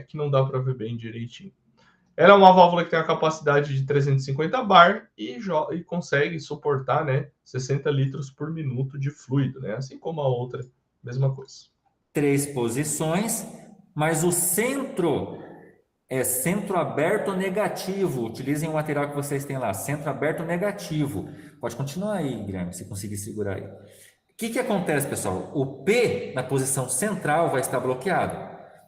Que não dá para ver bem direitinho. Ela é uma válvula que tem a capacidade de 350 bar e consegue suportar, né, 60 litros por minuto de fluido, né? Assim como a outra, mesma coisa. 3 posições, mas o centro é centro aberto negativo. Utilizem o material que vocês têm lá, centro aberto negativo. Pode continuar aí, Guilherme, se conseguir segurar aí. O que acontece, pessoal? O P na posição central vai estar bloqueado,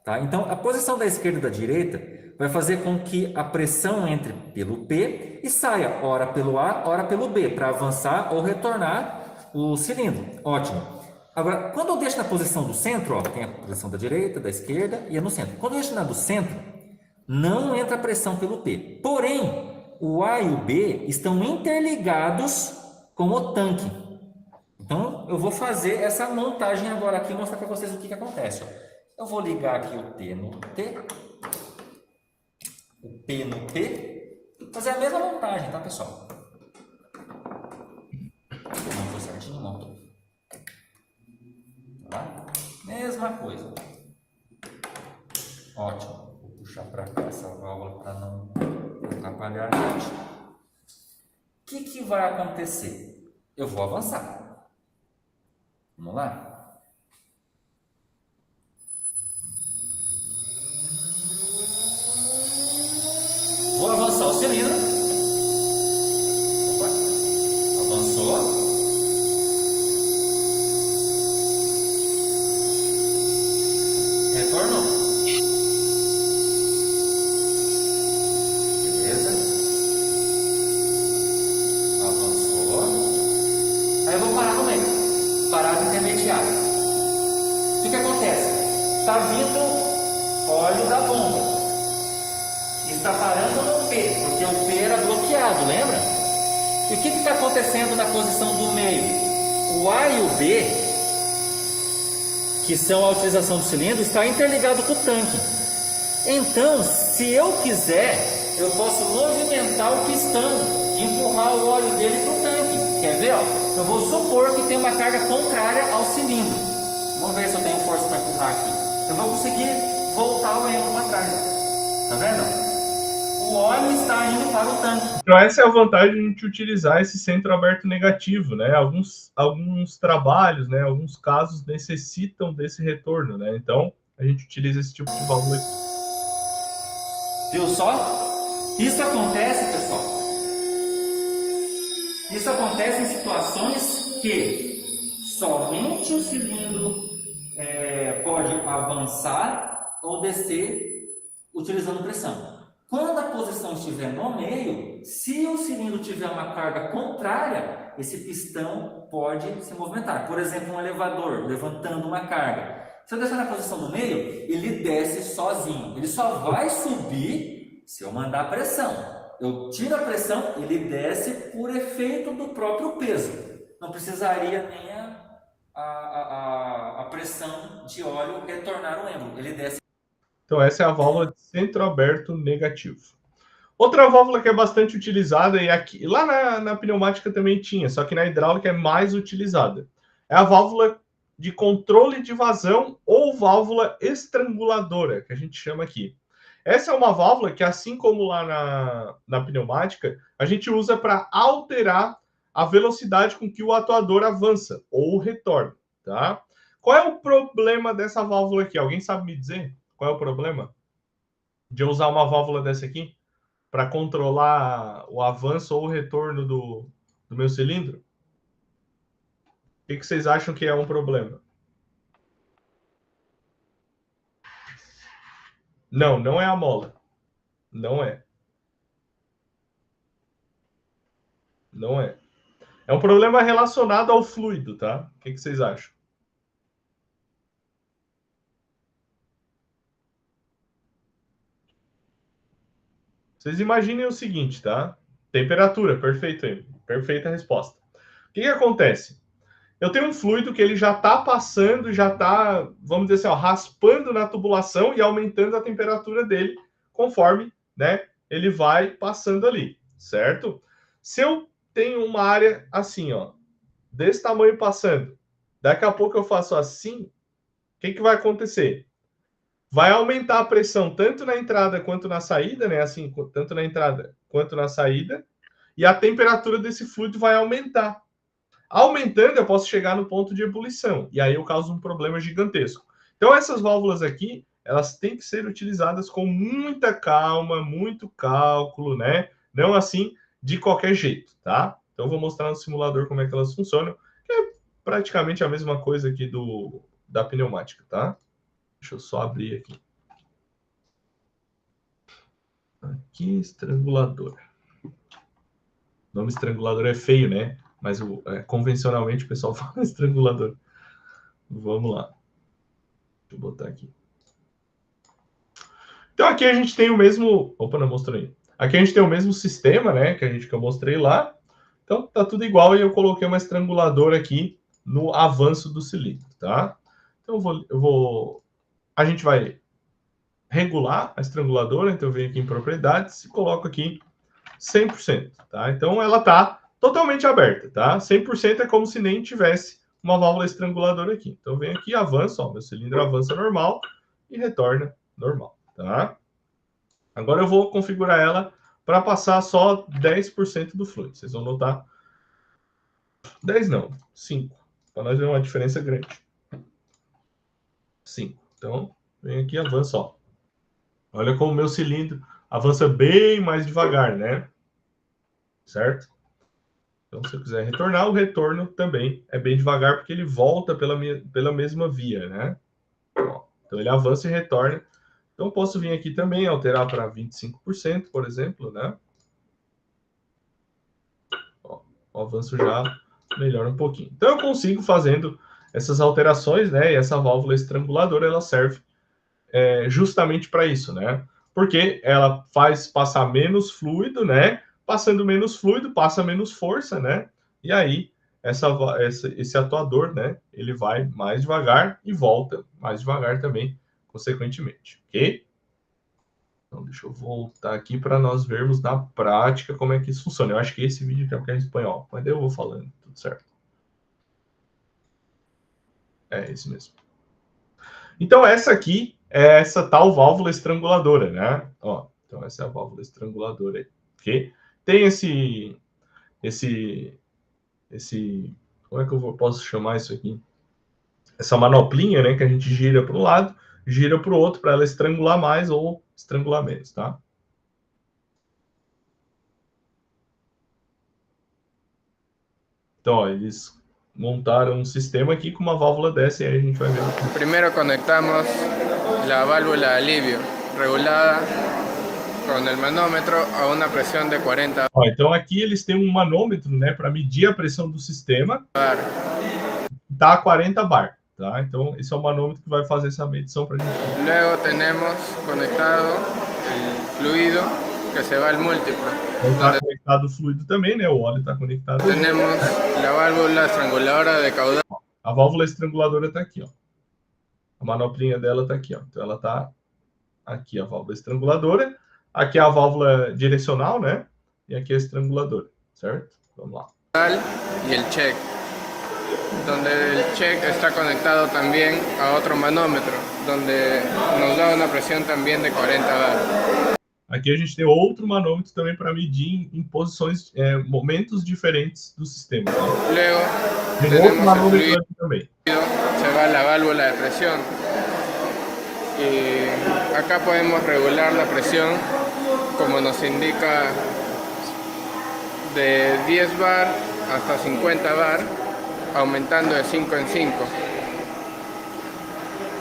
tá? Então, a posição da esquerda e da direita vai fazer com que a pressão entre pelo P e saia, ora pelo A, ora pelo B, para avançar ou retornar o cilindro. Ótimo. Agora, quando eu deixo na posição do centro, ó, tem a posição da direita, da esquerda e é no centro. Quando eu deixo na do centro, não entra pressão pelo P. Porém, o A e o B estão interligados com o tanque. Então, eu vou fazer essa montagem agora aqui e mostrar para vocês o que acontece. Eu vou ligar aqui o T no T, o P no P, fazer a mesma montagem, tá, pessoal? Não foi certinho, não. Tá? Mesma coisa. Ótimo. Vou puxar para cá essa válvula para não atrapalhar a gente. O que vai acontecer? Eu vou avançar. Vamos lá? Vou avançar o cilindro. Opa. Avançou. Retornou. Beleza. Avançou. Aí eu vou parar no meio. Parada intermediária. O que acontece? Está vindo óleo da bomba. Está parando no P, porque o P era bloqueado, lembra? E o que está acontecendo na posição do meio? O A e o B, que são a utilização do cilindro, está interligado com o tanque. Então, se eu quiser, eu posso movimentar o pistão, empurrar o óleo dele para o tanque. Quer ver? Ó? Eu vou supor que tem uma carga contrária ao cilindro. Vamos ver se eu tenho força para empurrar aqui. Eu vou conseguir voltar o êmbolo para trás. Tá vendo? O óleo está indo para o tanque. Então, essa é a vantagem de a gente utilizar esse centro aberto negativo, né? Alguns trabalhos, né? Alguns casos necessitam desse retorno, né? Então, a gente utiliza esse tipo de válvula aqui. Viu só? Isso acontece, pessoal. Isso acontece em situações que somente o cilindro pode avançar ou descer utilizando pressão. Quando a posição estiver no meio, se o cilindro tiver uma carga contrária, esse pistão pode se movimentar. Por exemplo, um elevador levantando uma carga. Se eu deixar na posição no meio, ele desce sozinho. Ele só vai subir se eu mandar pressão. Eu tiro a pressão, ele desce por efeito do próprio peso. Não precisaria nem a pressão de óleo retornar o êmbolo. Ele desce. Então, essa é a válvula de centro aberto negativo. Outra válvula que é bastante utilizada, e aqui, lá na pneumática também tinha, só que na hidráulica é mais utilizada. É a válvula de controle de vazão ou válvula estranguladora, que a gente chama aqui. Essa é uma válvula que, assim como lá na pneumática, a gente usa para alterar a velocidade com que o atuador avança ou retorna, tá? Qual é o problema dessa válvula aqui? Alguém sabe me dizer qual é o problema de eu usar uma válvula dessa aqui para controlar o avanço ou o retorno do meu cilindro? O que vocês acham que é um problema? Não, não é a mola. Não é. Não é. É um problema relacionado ao fluido, tá? O que vocês acham? Vocês imaginem o seguinte, tá? Temperatura, perfeito aí. Perfeita resposta. O que acontece? Eu tenho um fluido que ele já está passando, já está, vamos dizer assim, ó, raspando na tubulação e aumentando a temperatura dele conforme, né, ele vai passando ali, certo? Se eu tenho uma área assim, ó, desse tamanho passando, daqui a pouco eu faço assim, o que vai acontecer? Vai aumentar a pressão tanto na entrada quanto na saída, né? Assim, tanto na entrada quanto na saída, e a temperatura desse fluido vai aumentar. Aumentando, eu posso chegar no ponto de ebulição, e aí eu causo um problema gigantesco. Então, essas válvulas aqui, elas têm que ser utilizadas com muita calma, muito cálculo, né? Não assim, de qualquer jeito, tá? Então, eu vou mostrar no simulador como é que elas funcionam, que é praticamente a mesma coisa aqui da pneumática, tá? Deixa eu só abrir aqui. Aqui, estrangulador. O nome estrangulador é feio, né? Mas convencionalmente o pessoal fala estrangulador. Vamos lá. Deixa eu botar aqui. Então aqui a gente tem o mesmo... Opa, não mostrei. Aqui a gente tem o mesmo sistema, né? Que eu mostrei lá. Então tá tudo igual e eu coloquei uma estranguladora aqui no avanço do cilindro, tá? Então a gente vai regular a estranguladora. Então eu venho aqui em propriedades e coloco aqui 100%, tá? Então ela tá totalmente aberta, tá? 100% é como se nem tivesse uma válvula estranguladora aqui. Então vem aqui, avança, ó, meu cilindro avança normal e retorna normal, tá? Agora eu vou configurar ela para passar só 10% do fluido. Vocês vão notar 10 não, 5. Para nós ver uma diferença grande. 5. Então, vem aqui, avança, ó. Olha como o meu cilindro avança bem mais devagar, né? Certo? Então, se eu quiser retornar, o retorno também é bem devagar, porque ele volta pela mesma via, né? Ó, então, ele avança e retorna. Então, eu posso vir aqui também, alterar para 25%, por exemplo, né? Ó, o avanço já melhora um pouquinho. Então, eu consigo fazendo essas alterações, né? E essa válvula estranguladora, ela serve justamente para isso, né? Porque ela faz passar menos fluido, né? Passando menos fluido, passa menos força, né? E aí, esse atuador, né? Ele vai mais devagar e volta mais devagar também, consequentemente, ok? Então, deixa eu voltar aqui para nós vermos na prática como é que isso funciona. Eu acho que esse vídeo aqui é em espanhol, mas daí eu vou falando, tudo certo. É esse mesmo. Então, essa aqui é essa tal válvula estranguladora, né? Ó, então, essa é a válvula estranguladora aí, ok? Tem esse... Como é que eu posso chamar isso aqui? Essa manoplinha, né? Que a gente gira para um lado, gira para o outro, para ela estrangular mais ou estrangular menos, tá? Então, ó, eles montaram um sistema aqui com uma válvula dessa e aí a gente vai ver. Primeiro conectamos a válvula de alívio regulada com o manômetro a uma pressão de 40 Ó, então aqui eles têm um manômetro, né, para medir a pressão do sistema. bar. Tá a 40 bar, tá? Então esse é o manômetro que vai fazer essa medição para a gente. Luego temos conectado o fluido que se vai ao múltiplo. Então está conectado o fluido também, né? O óleo está conectado. Temos a válvula estranguladora de caudal. A válvula estranguladora está aqui, ó. A manoplinha dela está aqui, ó. Então ela está aqui, a válvula estranguladora. Aqui é a válvula direcional, né? E aqui é a estranguladora, certo? Vamos lá. E o check. donde el check está conectado también a otro manómetro, donde nos da una presión también de 40 bar. Aqui a gente tem outro manômetro também para medir em posições, momentos diferentes do sistema. Luego Tem outro tenemos el manômetro fluido, aqui também. se va a la válvula de presión. Y acá podemos regular la presión como nos indica de 10 bar hasta 50 bar, aumentando de 5 en 5.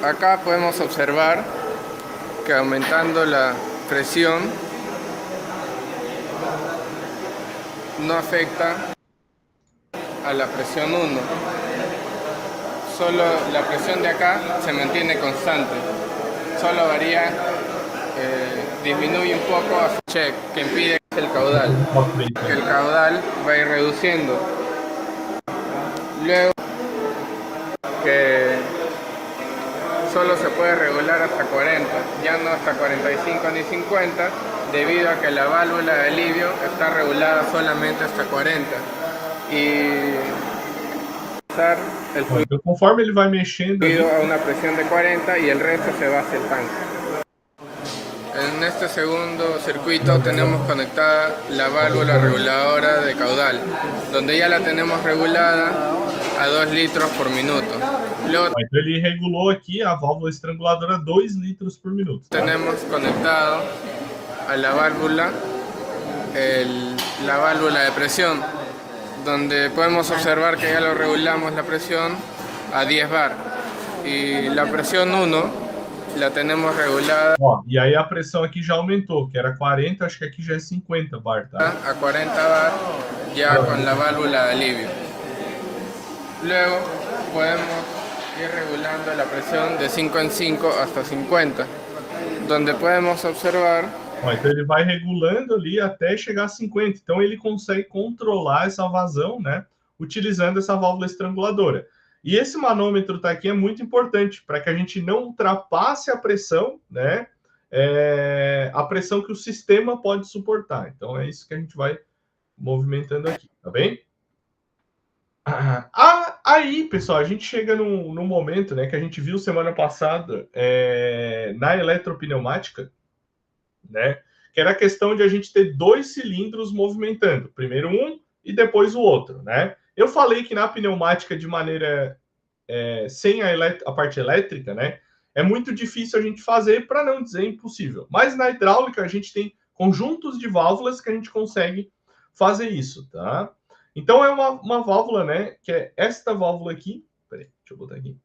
Acá podemos observar que aumentando la presión no afecta a la presión 1. Solo la presión de acá se mantiene constante. Solo varía, disminuye un poco a check, que impide el caudal. Que el caudal va a ir reduciendo. Luego que solo se puede regular hasta 40, ya no hasta 45 ni 50, debido a que la válvula de alivio está regulada solamente hasta 40. Y el Então, conforme ele vai mexendo ali, a una presión de 40 y el resto se va hacia el tanque. En este segundo circuito tenemos conectada la válvula reguladora de caudal, donde ya la tenemos regulada a 2 litros por minuto. Luego então ele regulou aqui a válvula estranguladora a 2 litros por minuto. Tá? tenemos conectado a la válvula la válvula de presión, donde podemos observar que ya lo regulamos la presión a 10 bar y la presión 1 la tenemos regulada E aí a pressão aqui já aumentou, que era 40, acho que aqui já é 50 bar, tá? a 40 bar ya con la válvula de alivio. Luego podemos ir regulando la presión de 5 en 5 hasta 50, donde podemos observar Então ele vai regulando ali até chegar a 50. Então ele consegue controlar essa vazão, né? Utilizando essa válvula estranguladora. E esse manômetro tá aqui é muito importante para que a gente não ultrapasse a pressão, né? A pressão que o sistema pode suportar. Então é isso que a gente vai movimentando aqui, tá bem? Aí, pessoal, a gente chega num momento, né, que a gente viu semana passada na eletropneumática, né? Que era a questão de a gente ter 2 cilindros movimentando, primeiro um e depois o outro, né? Eu falei que na pneumática de maneira sem a parte elétrica, né? É muito difícil a gente fazer, para não dizer impossível. Mas na hidráulica a gente tem conjuntos de válvulas que a gente consegue fazer isso, tá? Então é uma válvula, né? Que é esta válvula aqui. Peraí, deixa eu botar aqui.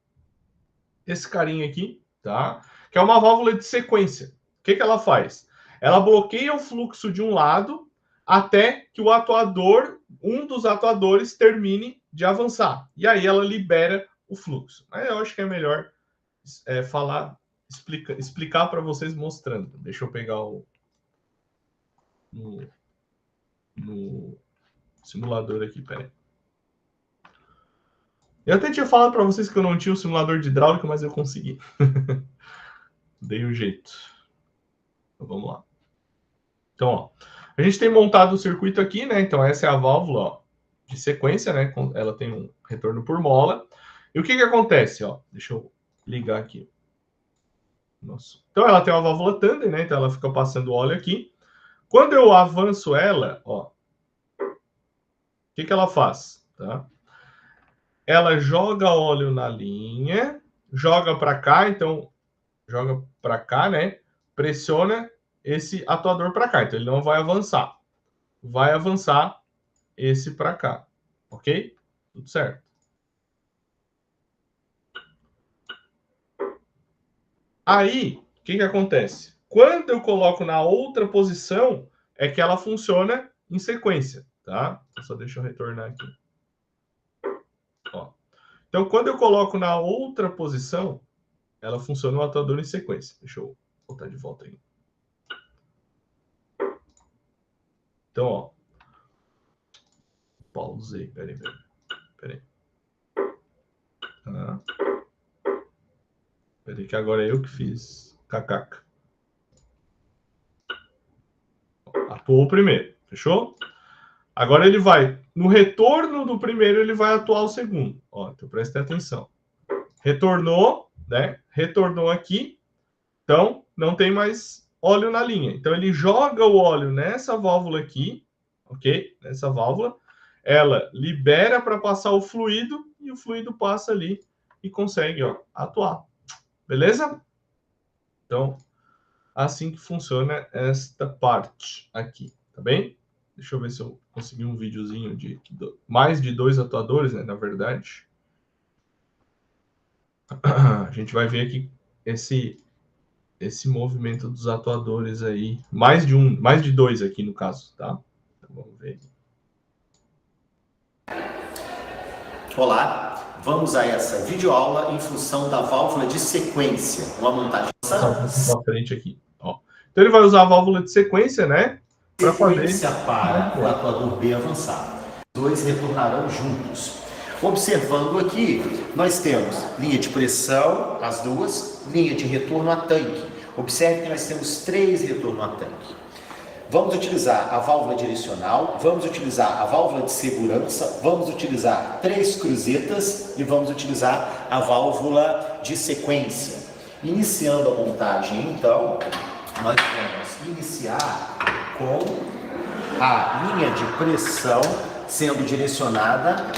Esse carinha aqui, tá? Que é uma válvula de sequência. O que ela faz? Ela bloqueia o fluxo de um lado até que o atuador, um dos atuadores, termine de avançar. E aí ela libera o fluxo. Mas eu acho que é melhor explicar para vocês mostrando. Deixa eu pegar no simulador aqui, peraí. Eu até tinha falado para vocês que eu não tinha um simulador de hidráulica, mas eu consegui. Dei um jeito. Então, vamos lá. Então, ó, a gente tem montado o circuito aqui, né? Então, essa é a válvula, ó, de sequência, né? Ela tem um retorno por mola. E o que acontece, ó? Deixa eu ligar aqui. Nossa. Então, ela tem uma válvula Thunder, né? Então, ela fica passando óleo aqui. Quando eu avanço ela, ó, o que ela faz, tá? Ela joga óleo na linha, joga para cá, então, joga para cá, né? Pressiona esse atuador para cá. Então, ele não vai avançar. Vai avançar esse para cá. Ok? Tudo certo. Aí, o que acontece? Quando eu coloco na outra posição, é que ela funciona em sequência, tá? Só deixa eu retornar aqui. Ó. Então, quando eu coloco na outra posição, ela funciona o atuador em sequência. Deixa eu botar de volta aí. Então, ó. Pausei. Peraí. Tá. Peraí, que agora é eu que fiz. Cacaca. Atuou primeiro. Fechou? Agora ele vai, no retorno do primeiro, ele vai atuar o segundo. Ó, então prestem atenção. Retornou, né? Retornou aqui. Então, não tem mais óleo na linha. Então, ele joga o óleo nessa válvula aqui, ok? Nessa válvula. Ela libera para passar o fluido e o fluido passa ali e consegue, ó, atuar. Beleza? Então, assim que funciona esta parte aqui, tá bem? Deixa eu ver se eu consegui um videozinho de mais de 2 atuadores, né? Na verdade. A gente vai ver aqui esse movimento dos atuadores aí. Mais de 2 aqui no caso, tá? Então, vamos ver. Olá, vamos a essa videoaula em função da válvula de sequência, uma montagem para frente aqui, ó. Então ele vai usar a válvula de sequência, né? Para fazer para o atuador B avançado. Os dois retornarão juntos. Observando aqui, nós temos linha de pressão, as duas, linha de retorno a tanque. Observe que nós temos 3 retorno a tanque. Vamos utilizar a válvula direcional, vamos utilizar a válvula de segurança, vamos utilizar 3 cruzetas e vamos utilizar a válvula de sequência. Iniciando a montagem, então, nós vamos iniciar com a linha de pressão sendo direcionada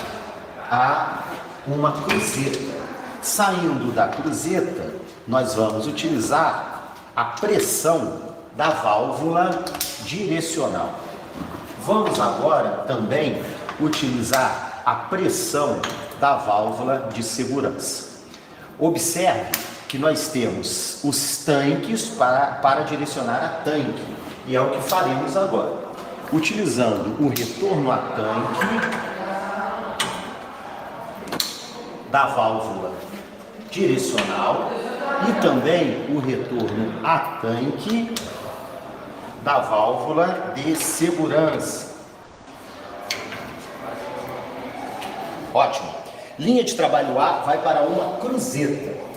a uma cruzeta. Saindo da cruzeta, nós vamos utilizar a pressão da válvula direcional. Vamos agora também utilizar a pressão da válvula de segurança. Observe que nós temos os tanques para direcionar a tanque, e é o que faremos agora. Utilizando o retorno a tanque da válvula direcional e também o retorno a tanque da válvula de segurança. Ótimo. Linha de trabalho A vai para uma cruzeta.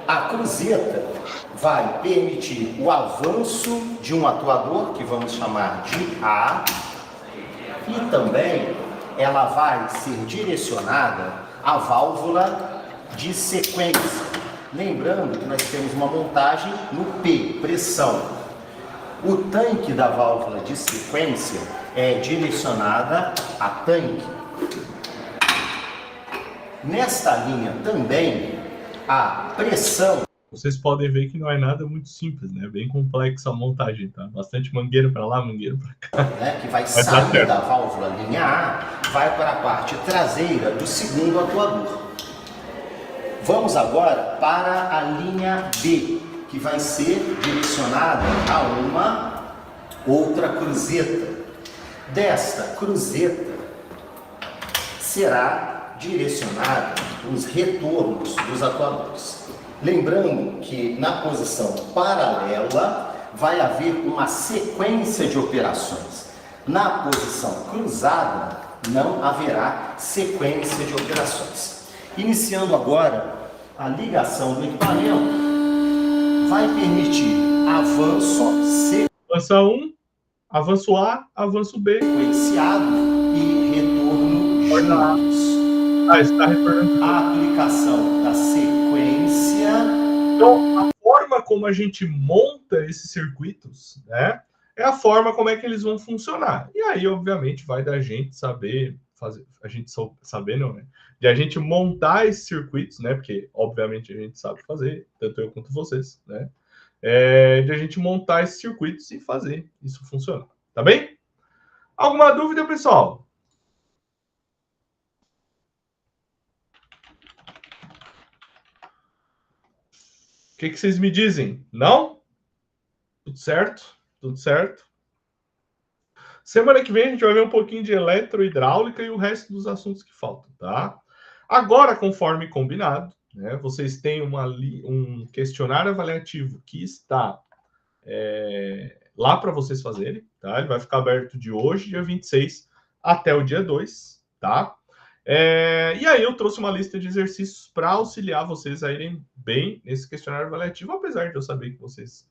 A cruzeta vai permitir o avanço de um atuador, que vamos chamar de A, e também ela vai ser direcionada à válvula de sequência. Lembrando que nós temos uma montagem no P, pressão. O tanque da válvula de sequência é direcionada a tanque. Nesta linha também, a pressão... Vocês podem ver que não é nada muito simples, né? Bem complexa a montagem, tá? Bastante mangueira para lá, mangueira para cá. Né, que vai sair da válvula linha A, vai para a parte traseira do segundo atuador. Vamos agora para a linha B, que vai ser direcionada a uma outra cruzeta. Desta cruzeta será direcionada os retornos dos atuadores. Lembrando que na posição paralela vai haver uma sequência de operações. Na posição cruzada não haverá sequência de operações. Iniciando agora a ligação do equipamento, vai permitir avanço 1, avanço A, avanço B, sequenciado e retorno juntos. Está retornando. A aplicação da sequência. Então, a forma como a gente monta esses circuitos, né, é a forma como é que eles vão funcionar. E aí, obviamente, vai da gente saber fazer, não, né? De a gente montar esses circuitos, né? Porque, obviamente, a gente sabe fazer, tanto eu quanto vocês, né? De a gente montar esses circuitos e fazer isso funcionar. Tá bem? Alguma dúvida, pessoal? O que vocês me dizem? Não? Tudo certo? Tudo certo? Semana que vem a gente vai ver um pouquinho de eletrohidráulica e o resto dos assuntos que faltam, tá? Agora, conforme combinado, né, vocês têm um questionário avaliativo que está lá para vocês fazerem, tá? Ele vai ficar aberto de hoje, dia 26, até o dia 2, tá? E aí eu trouxe uma lista de exercícios para auxiliar vocês a irem bem nesse questionário avaliativo, apesar de eu saber que vocês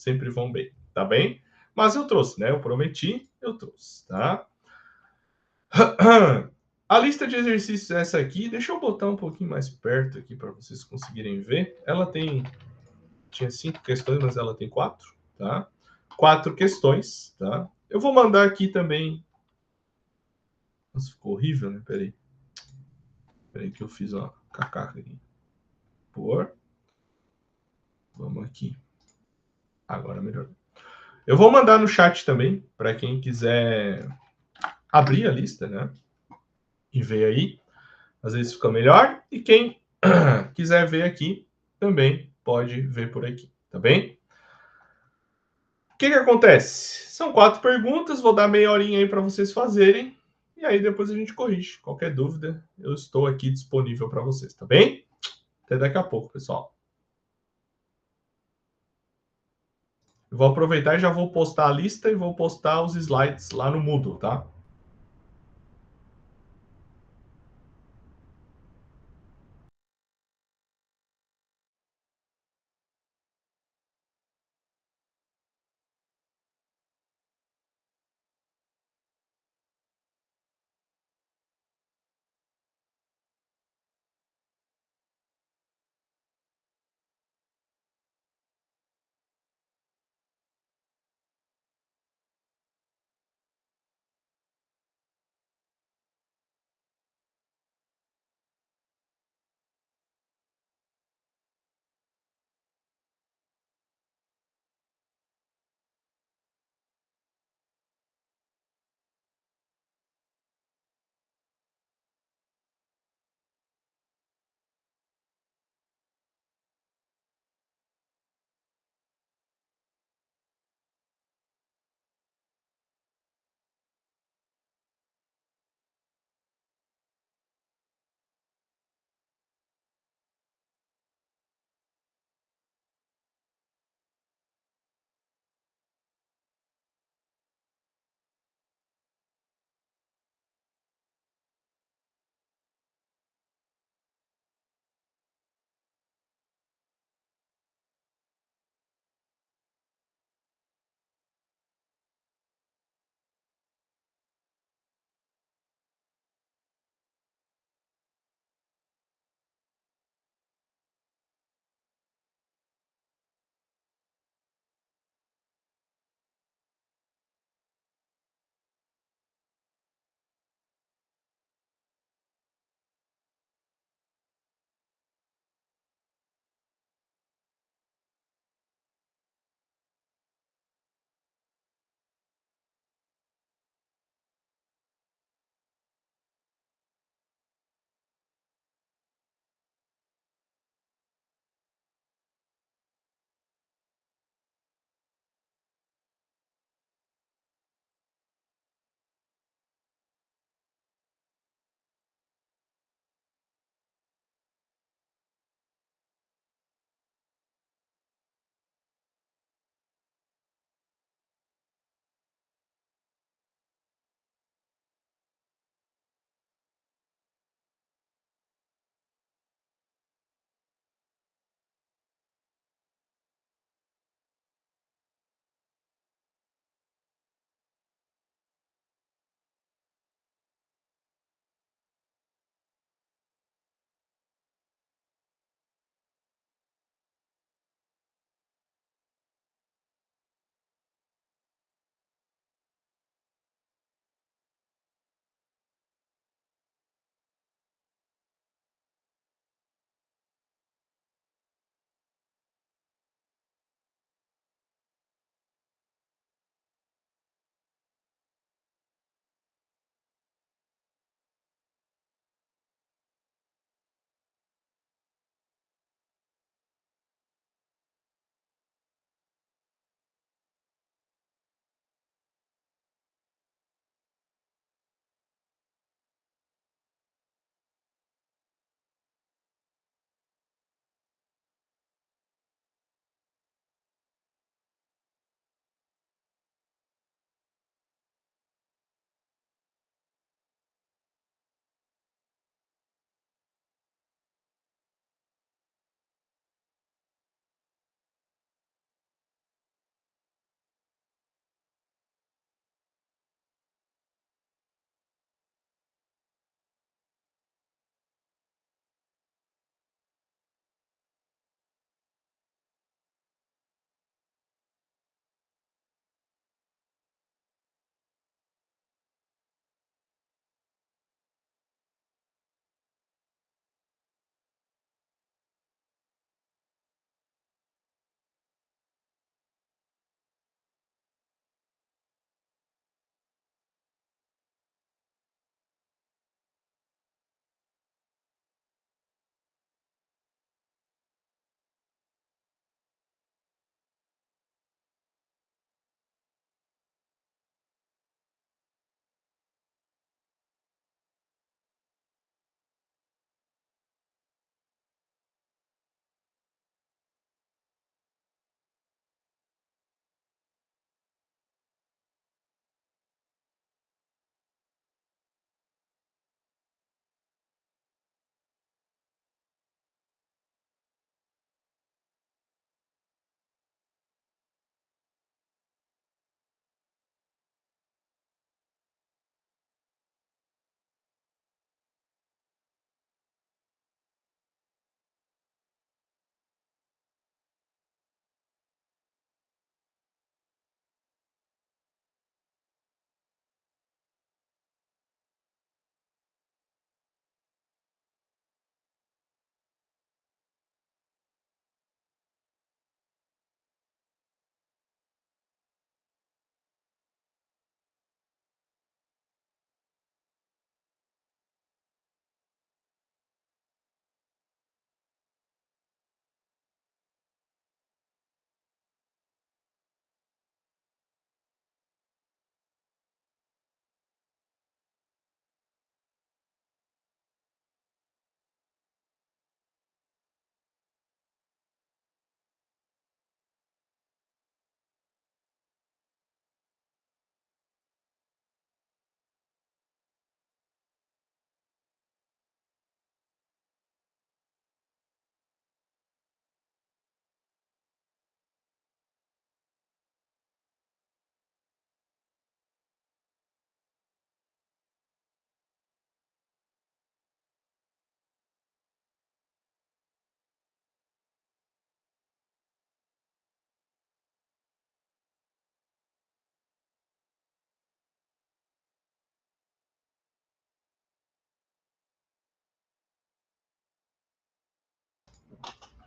sempre vão bem, tá bem? Mas eu trouxe, né? Eu prometi, eu trouxe, tá? A lista de exercícios é essa aqui. Deixa eu botar um pouquinho mais perto aqui para vocês conseguirem ver. Ela tinha 5 questões, mas ela tem 4, tá? 4 questões, tá? Eu vou mandar aqui também. Nossa, ficou horrível, né? Peraí que eu fiz uma cacaca aqui. Vamos aqui. Agora melhor. Eu vou mandar no chat também, para quem quiser abrir a lista, né? E ver aí. Às vezes fica melhor. E quem quiser ver aqui, também pode ver por aqui, tá bem? O que acontece? São 4 perguntas, vou dar meia horinha aí para vocês fazerem. E aí depois a gente corrige. Qualquer dúvida, eu estou aqui disponível para vocês, tá bem? Até daqui a pouco, pessoal. Eu vou aproveitar e já vou postar a lista e vou postar os slides lá no Moodle, tá?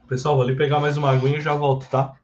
Pessoal, vou ali pegar mais uma aguinha e já volto, tá?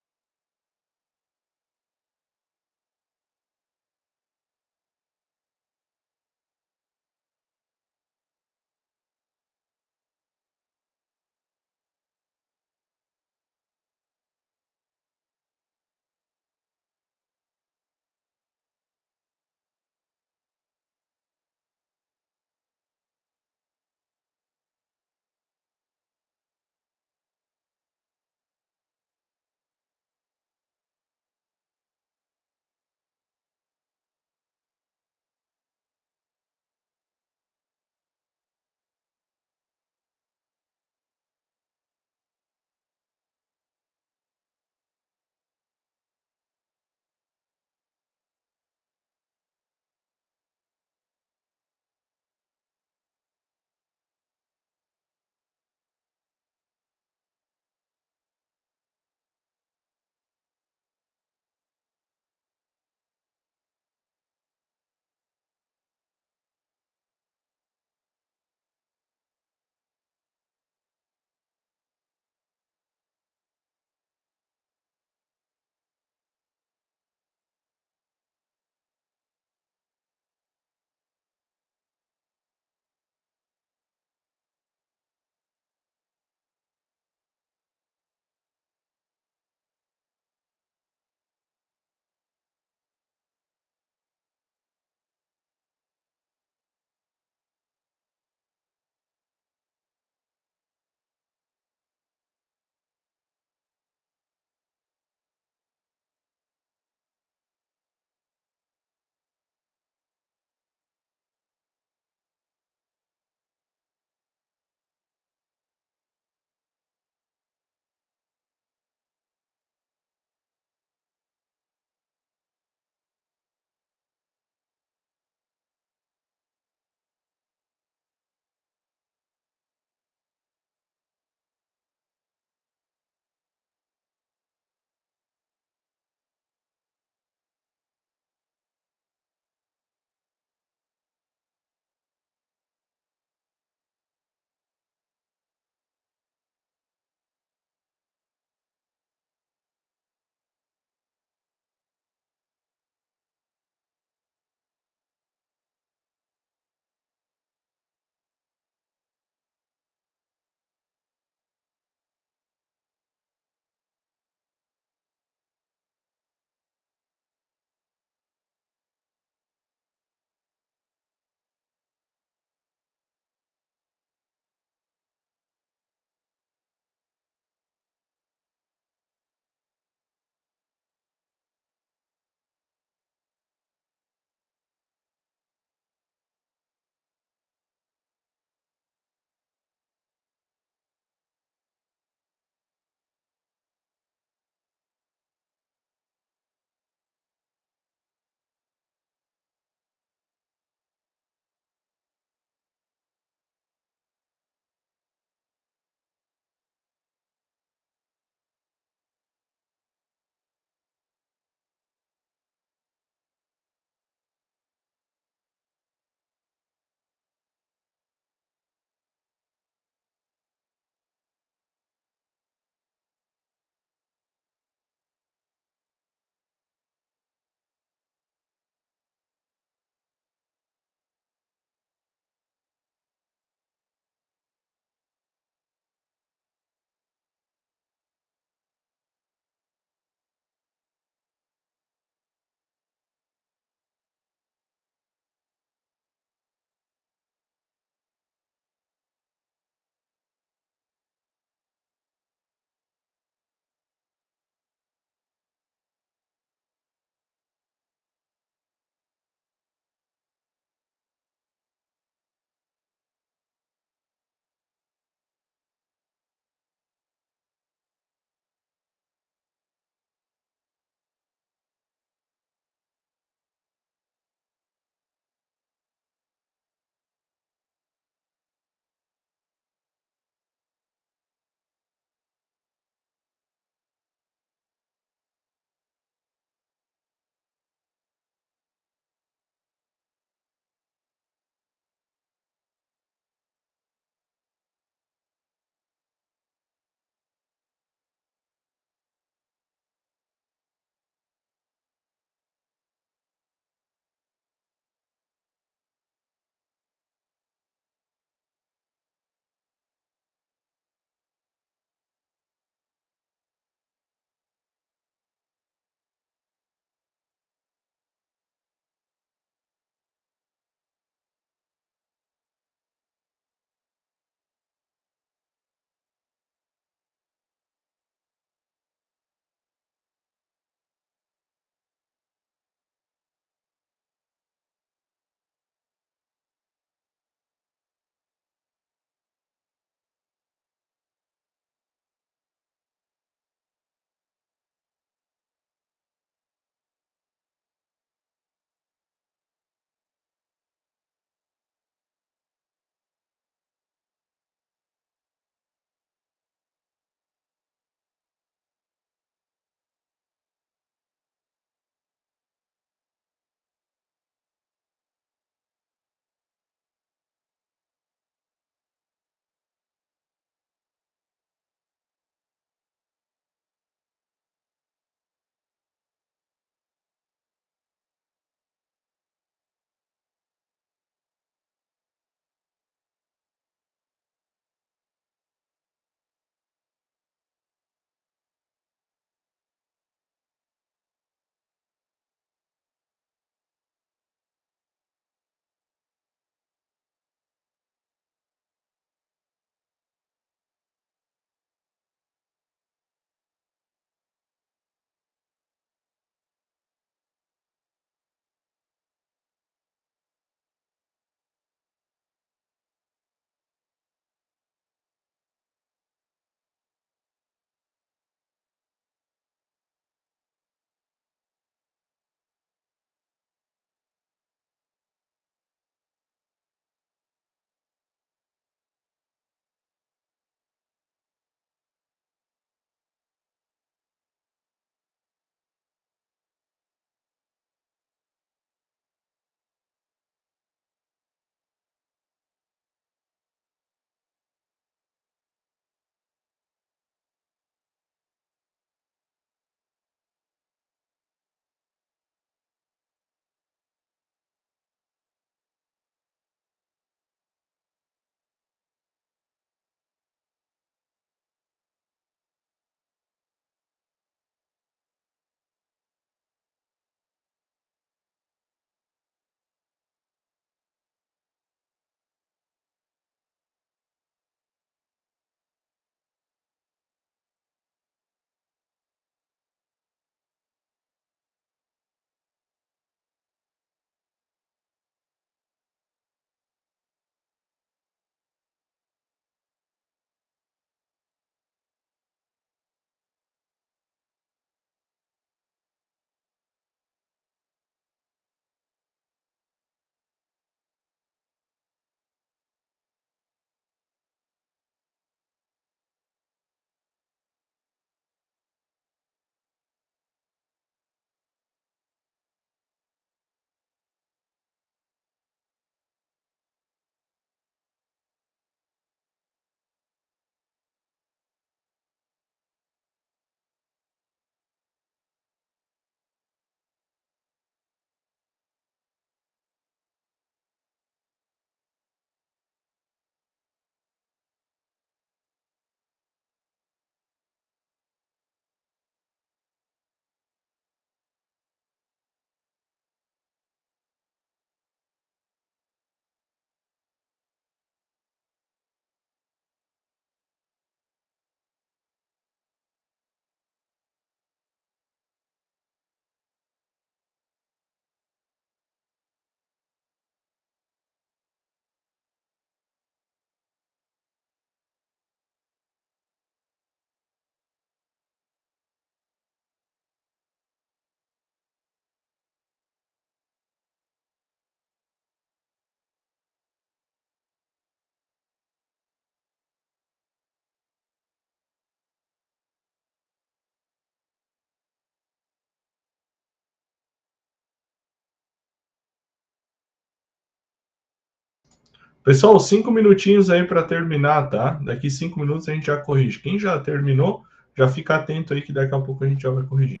Pessoal, 5 minutinhos aí para terminar, tá? Daqui 5 minutos a gente já corrige. Quem já terminou, já fica atento aí que daqui a pouco a gente já vai corrigir.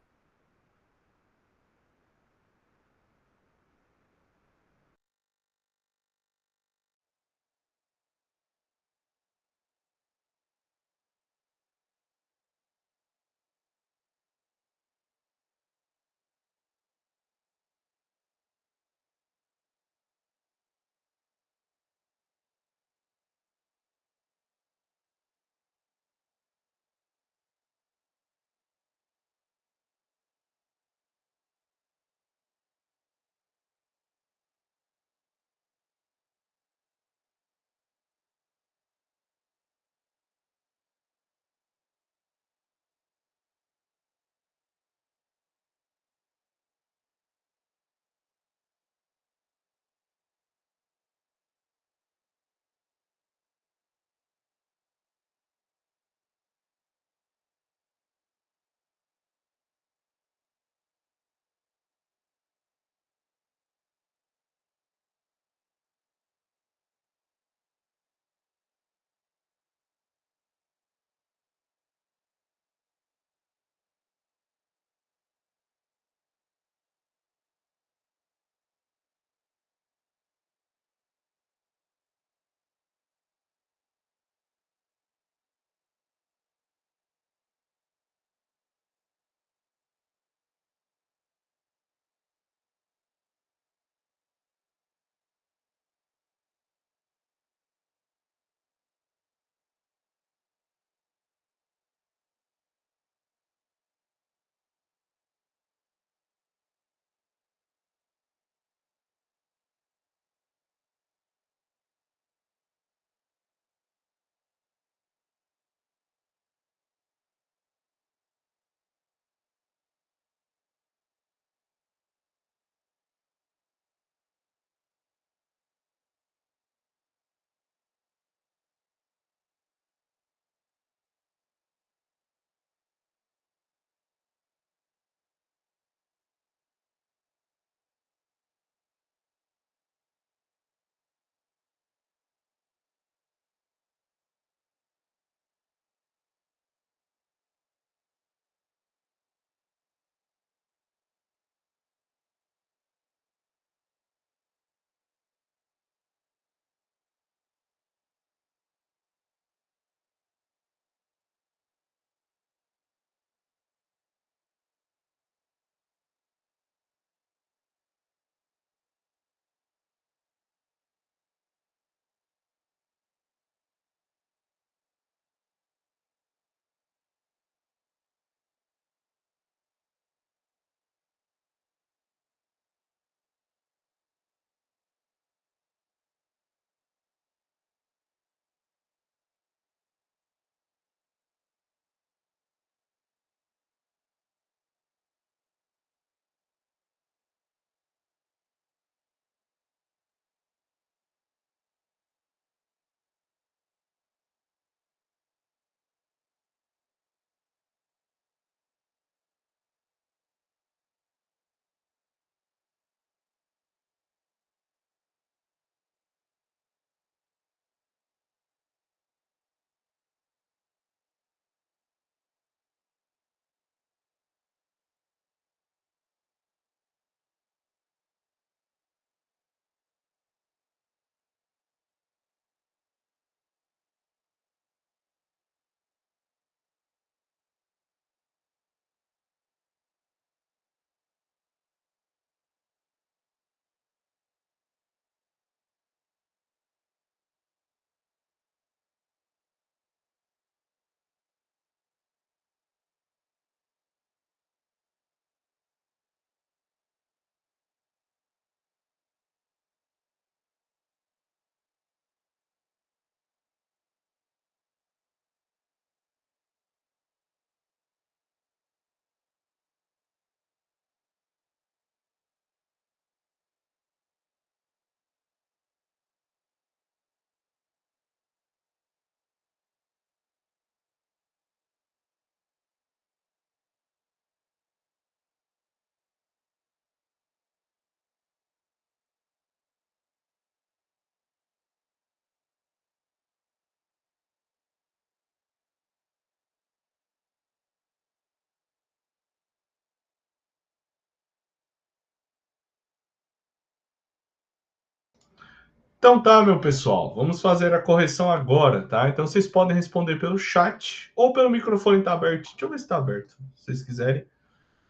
Então tá, meu pessoal, vamos fazer a correção agora, tá? Então vocês podem responder pelo chat ou pelo microfone tá aberto. Deixa eu ver se tá aberto. Se vocês quiserem,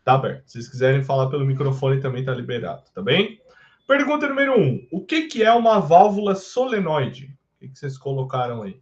tá aberto. Se vocês quiserem falar pelo microfone também tá liberado, tá bem? Pergunta número 1. O que é uma válvula solenoide? O que vocês colocaram aí?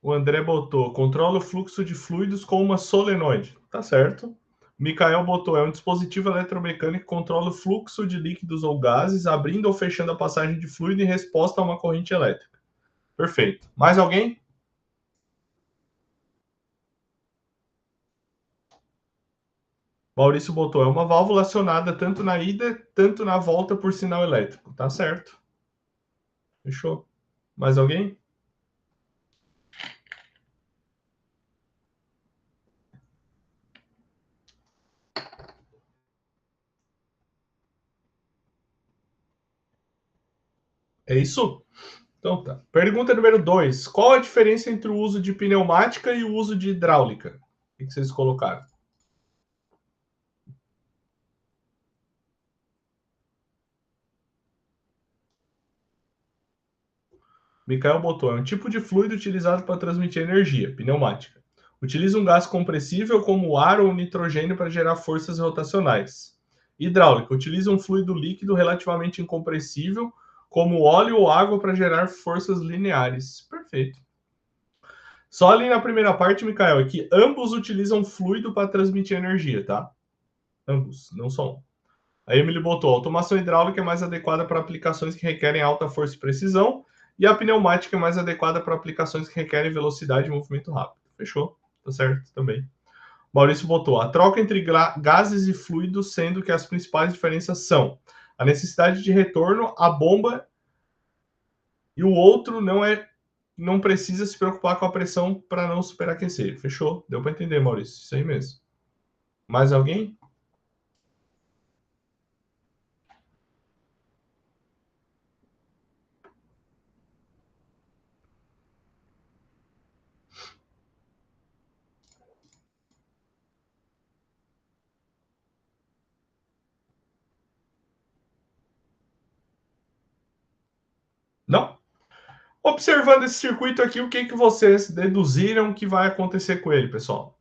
O André botou, controla o fluxo de fluidos com uma solenoide. Tá certo. Mikael botou, é um dispositivo eletromecânico que controla o fluxo de líquidos ou gases, abrindo ou fechando a passagem de fluido em resposta a uma corrente elétrica. Perfeito. Mais alguém? Maurício botou, é uma válvula acionada tanto na ida, tanto na volta por sinal elétrico. Tá certo. Fechou. Mais alguém? É isso? Então tá. Pergunta número 2. Qual a diferença entre o uso de pneumática e o uso de hidráulica? O que vocês colocaram? Mikael botou, é um tipo de fluido utilizado para transmitir energia, pneumática. Utiliza um gás compressível como ar ou nitrogênio para gerar forças rotacionais. Hidráulica, utiliza um fluido líquido relativamente incompressível como óleo ou água para gerar forças lineares. Perfeito. Só ali na primeira parte, Mikael, é que ambos utilizam fluido para transmitir energia, tá? Ambos, não só um. A Emily botou, a automação hidráulica é mais adequada para aplicações que requerem alta força e precisão, e a pneumática é mais adequada para aplicações que requerem velocidade e movimento rápido. Fechou? Tá certo também. Maurício botou, a troca entre gases e fluidos, sendo que as principais diferenças são a necessidade de retorno, a bomba, e o outro não precisa se preocupar com a pressão para não superaquecer. Fechou? Deu para entender, Maurício? Isso aí mesmo. Mais alguém? Não? Observando esse circuito aqui, o que vocês deduziram que vai acontecer com ele, pessoal?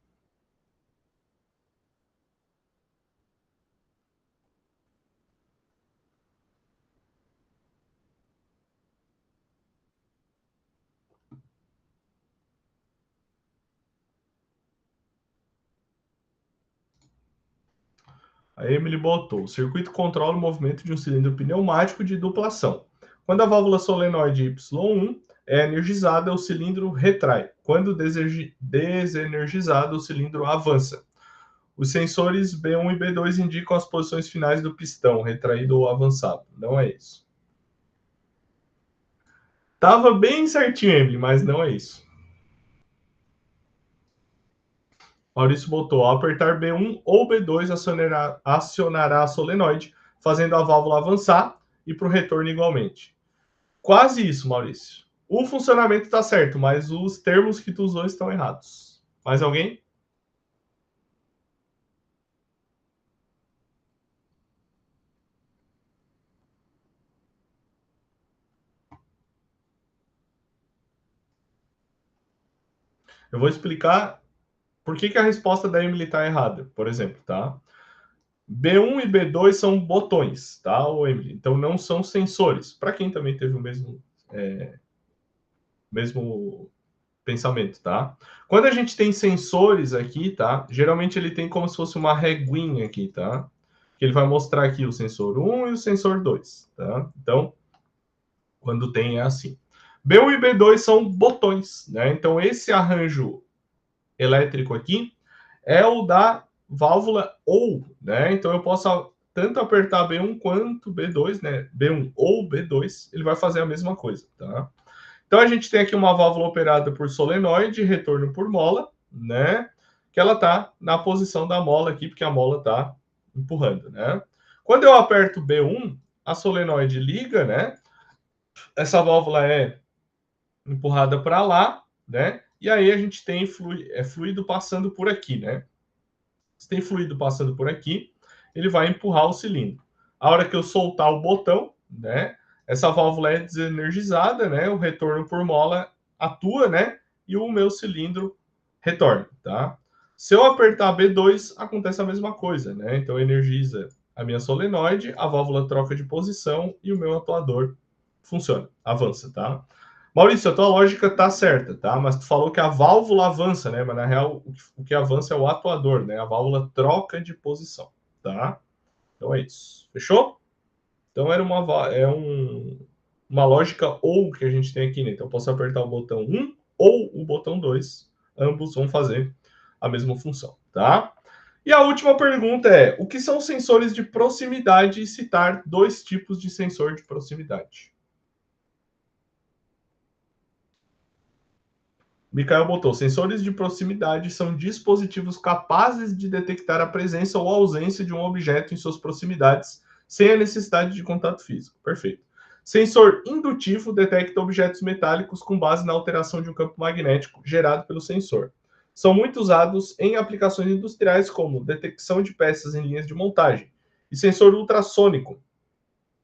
A Emily botou, o circuito controla o movimento de um cilindro pneumático de dupla ação. Quando a válvula solenoide Y1 é energizada, o cilindro retrai. Quando desenergizada, o cilindro avança. Os sensores B1 e B2 indicam as posições finais do pistão, retraído ou avançado. Não é isso. Tava bem certinho, Emily, mas não é isso. Maurício botou, ao apertar B1 ou B2, acionará a solenoide, fazendo a válvula avançar e para o retorno igualmente. Quase isso, Maurício. O funcionamento está certo, mas os termos que tu usou estão errados. Mais alguém? Eu vou explicar por que a resposta da Emily está errada, por exemplo, tá? B1 e B2 são botões, tá, Emily? Então não são sensores. Para quem também teve o mesmo pensamento, tá? Quando a gente tem sensores aqui, tá? Geralmente ele tem como se fosse uma reguinha aqui, tá? Que ele vai mostrar aqui o sensor 1 e o sensor 2, tá? Então, quando tem é assim. B1 e B2 são botões, né? Então, esse arranjo elétrico aqui é o da válvula OU, né? Então, eu posso tanto apertar B1 quanto B2, né? B1 ou B2, ele vai fazer a mesma coisa, tá? Então, a gente tem aqui uma válvula operada por solenoide, retorno por mola, né? Que ela está na posição da mola aqui, porque a mola está empurrando, né? Quando eu aperto B1, a solenoide liga, né? Essa válvula é empurrada para lá, né? E aí a gente tem fluido passando por aqui, né? Se tem fluido passando por aqui, ele vai empurrar o cilindro. A hora que eu soltar o botão, né? Essa válvula é desenergizada, né? O retorno por mola atua, né? E o meu cilindro retorna, tá? Se eu apertar B2, acontece a mesma coisa, né? Então energiza a minha solenoide, a válvula troca de posição e o meu atuador funciona, avança, tá? Maurício, a tua lógica tá certa, tá? Mas tu falou que a válvula avança, né? Mas na real, o que avança é o atuador, né? A válvula troca de posição, tá? Então é isso. Fechou? Então era uma lógica ou que a gente tem aqui, né? Então eu posso apertar o botão 1 ou o botão 2. Ambos vão fazer a mesma função, tá? E a última pergunta é: o que são sensores de proximidade e citar 2 tipos de sensor de proximidade? Micael botou: sensores de proximidade são dispositivos capazes de detectar a presença ou a ausência de um objeto em suas proximidades, sem a necessidade de contato físico. Perfeito. Sensor indutivo detecta objetos metálicos com base na alteração de um campo magnético gerado pelo sensor. São muito usados em aplicações industriais como detecção de peças em linhas de montagem. E sensor ultrassônico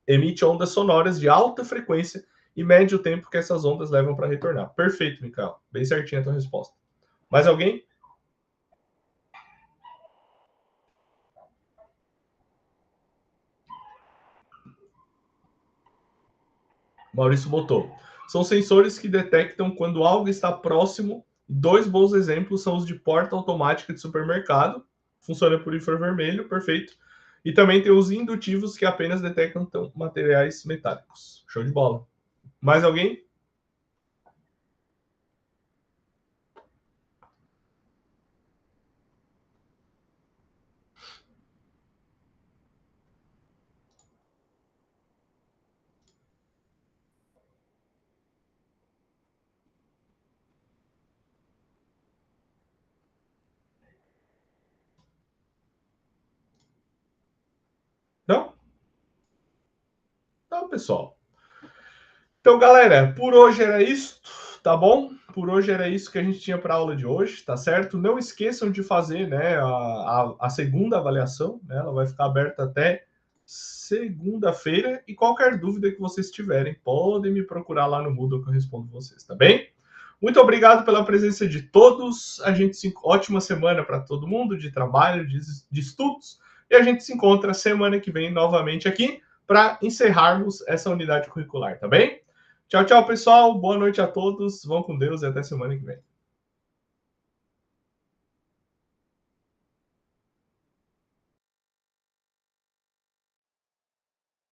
emite ondas sonoras de alta frequência e mede o tempo que essas ondas levam para retornar. Perfeito, Micael. Bem certinha a tua resposta. Mais alguém? Maurício botou: são sensores que detectam quando algo está próximo. 2 bons exemplos são os de porta automática de supermercado. Funciona por infravermelho, perfeito. E também tem os indutivos que apenas detectam materiais metálicos. Show de bola. Mais alguém? Não? Então, pessoal. Então, galera, por hoje era isso, tá bom? Por hoje era isso que a gente tinha para a aula de hoje, tá certo? Não esqueçam de fazer, né, a segunda avaliação, né? Ela vai ficar aberta até segunda-feira, e qualquer dúvida que vocês tiverem, podem me procurar lá no Moodle que eu respondo vocês, tá bem? Muito obrigado pela presença de todos. Ótima semana para todo mundo, de trabalho, de estudos, e a gente se encontra semana que vem novamente aqui para encerrarmos essa unidade curricular, tá bem? Tchau, tchau, pessoal. Boa noite a todos. Vão com Deus e até semana que vem.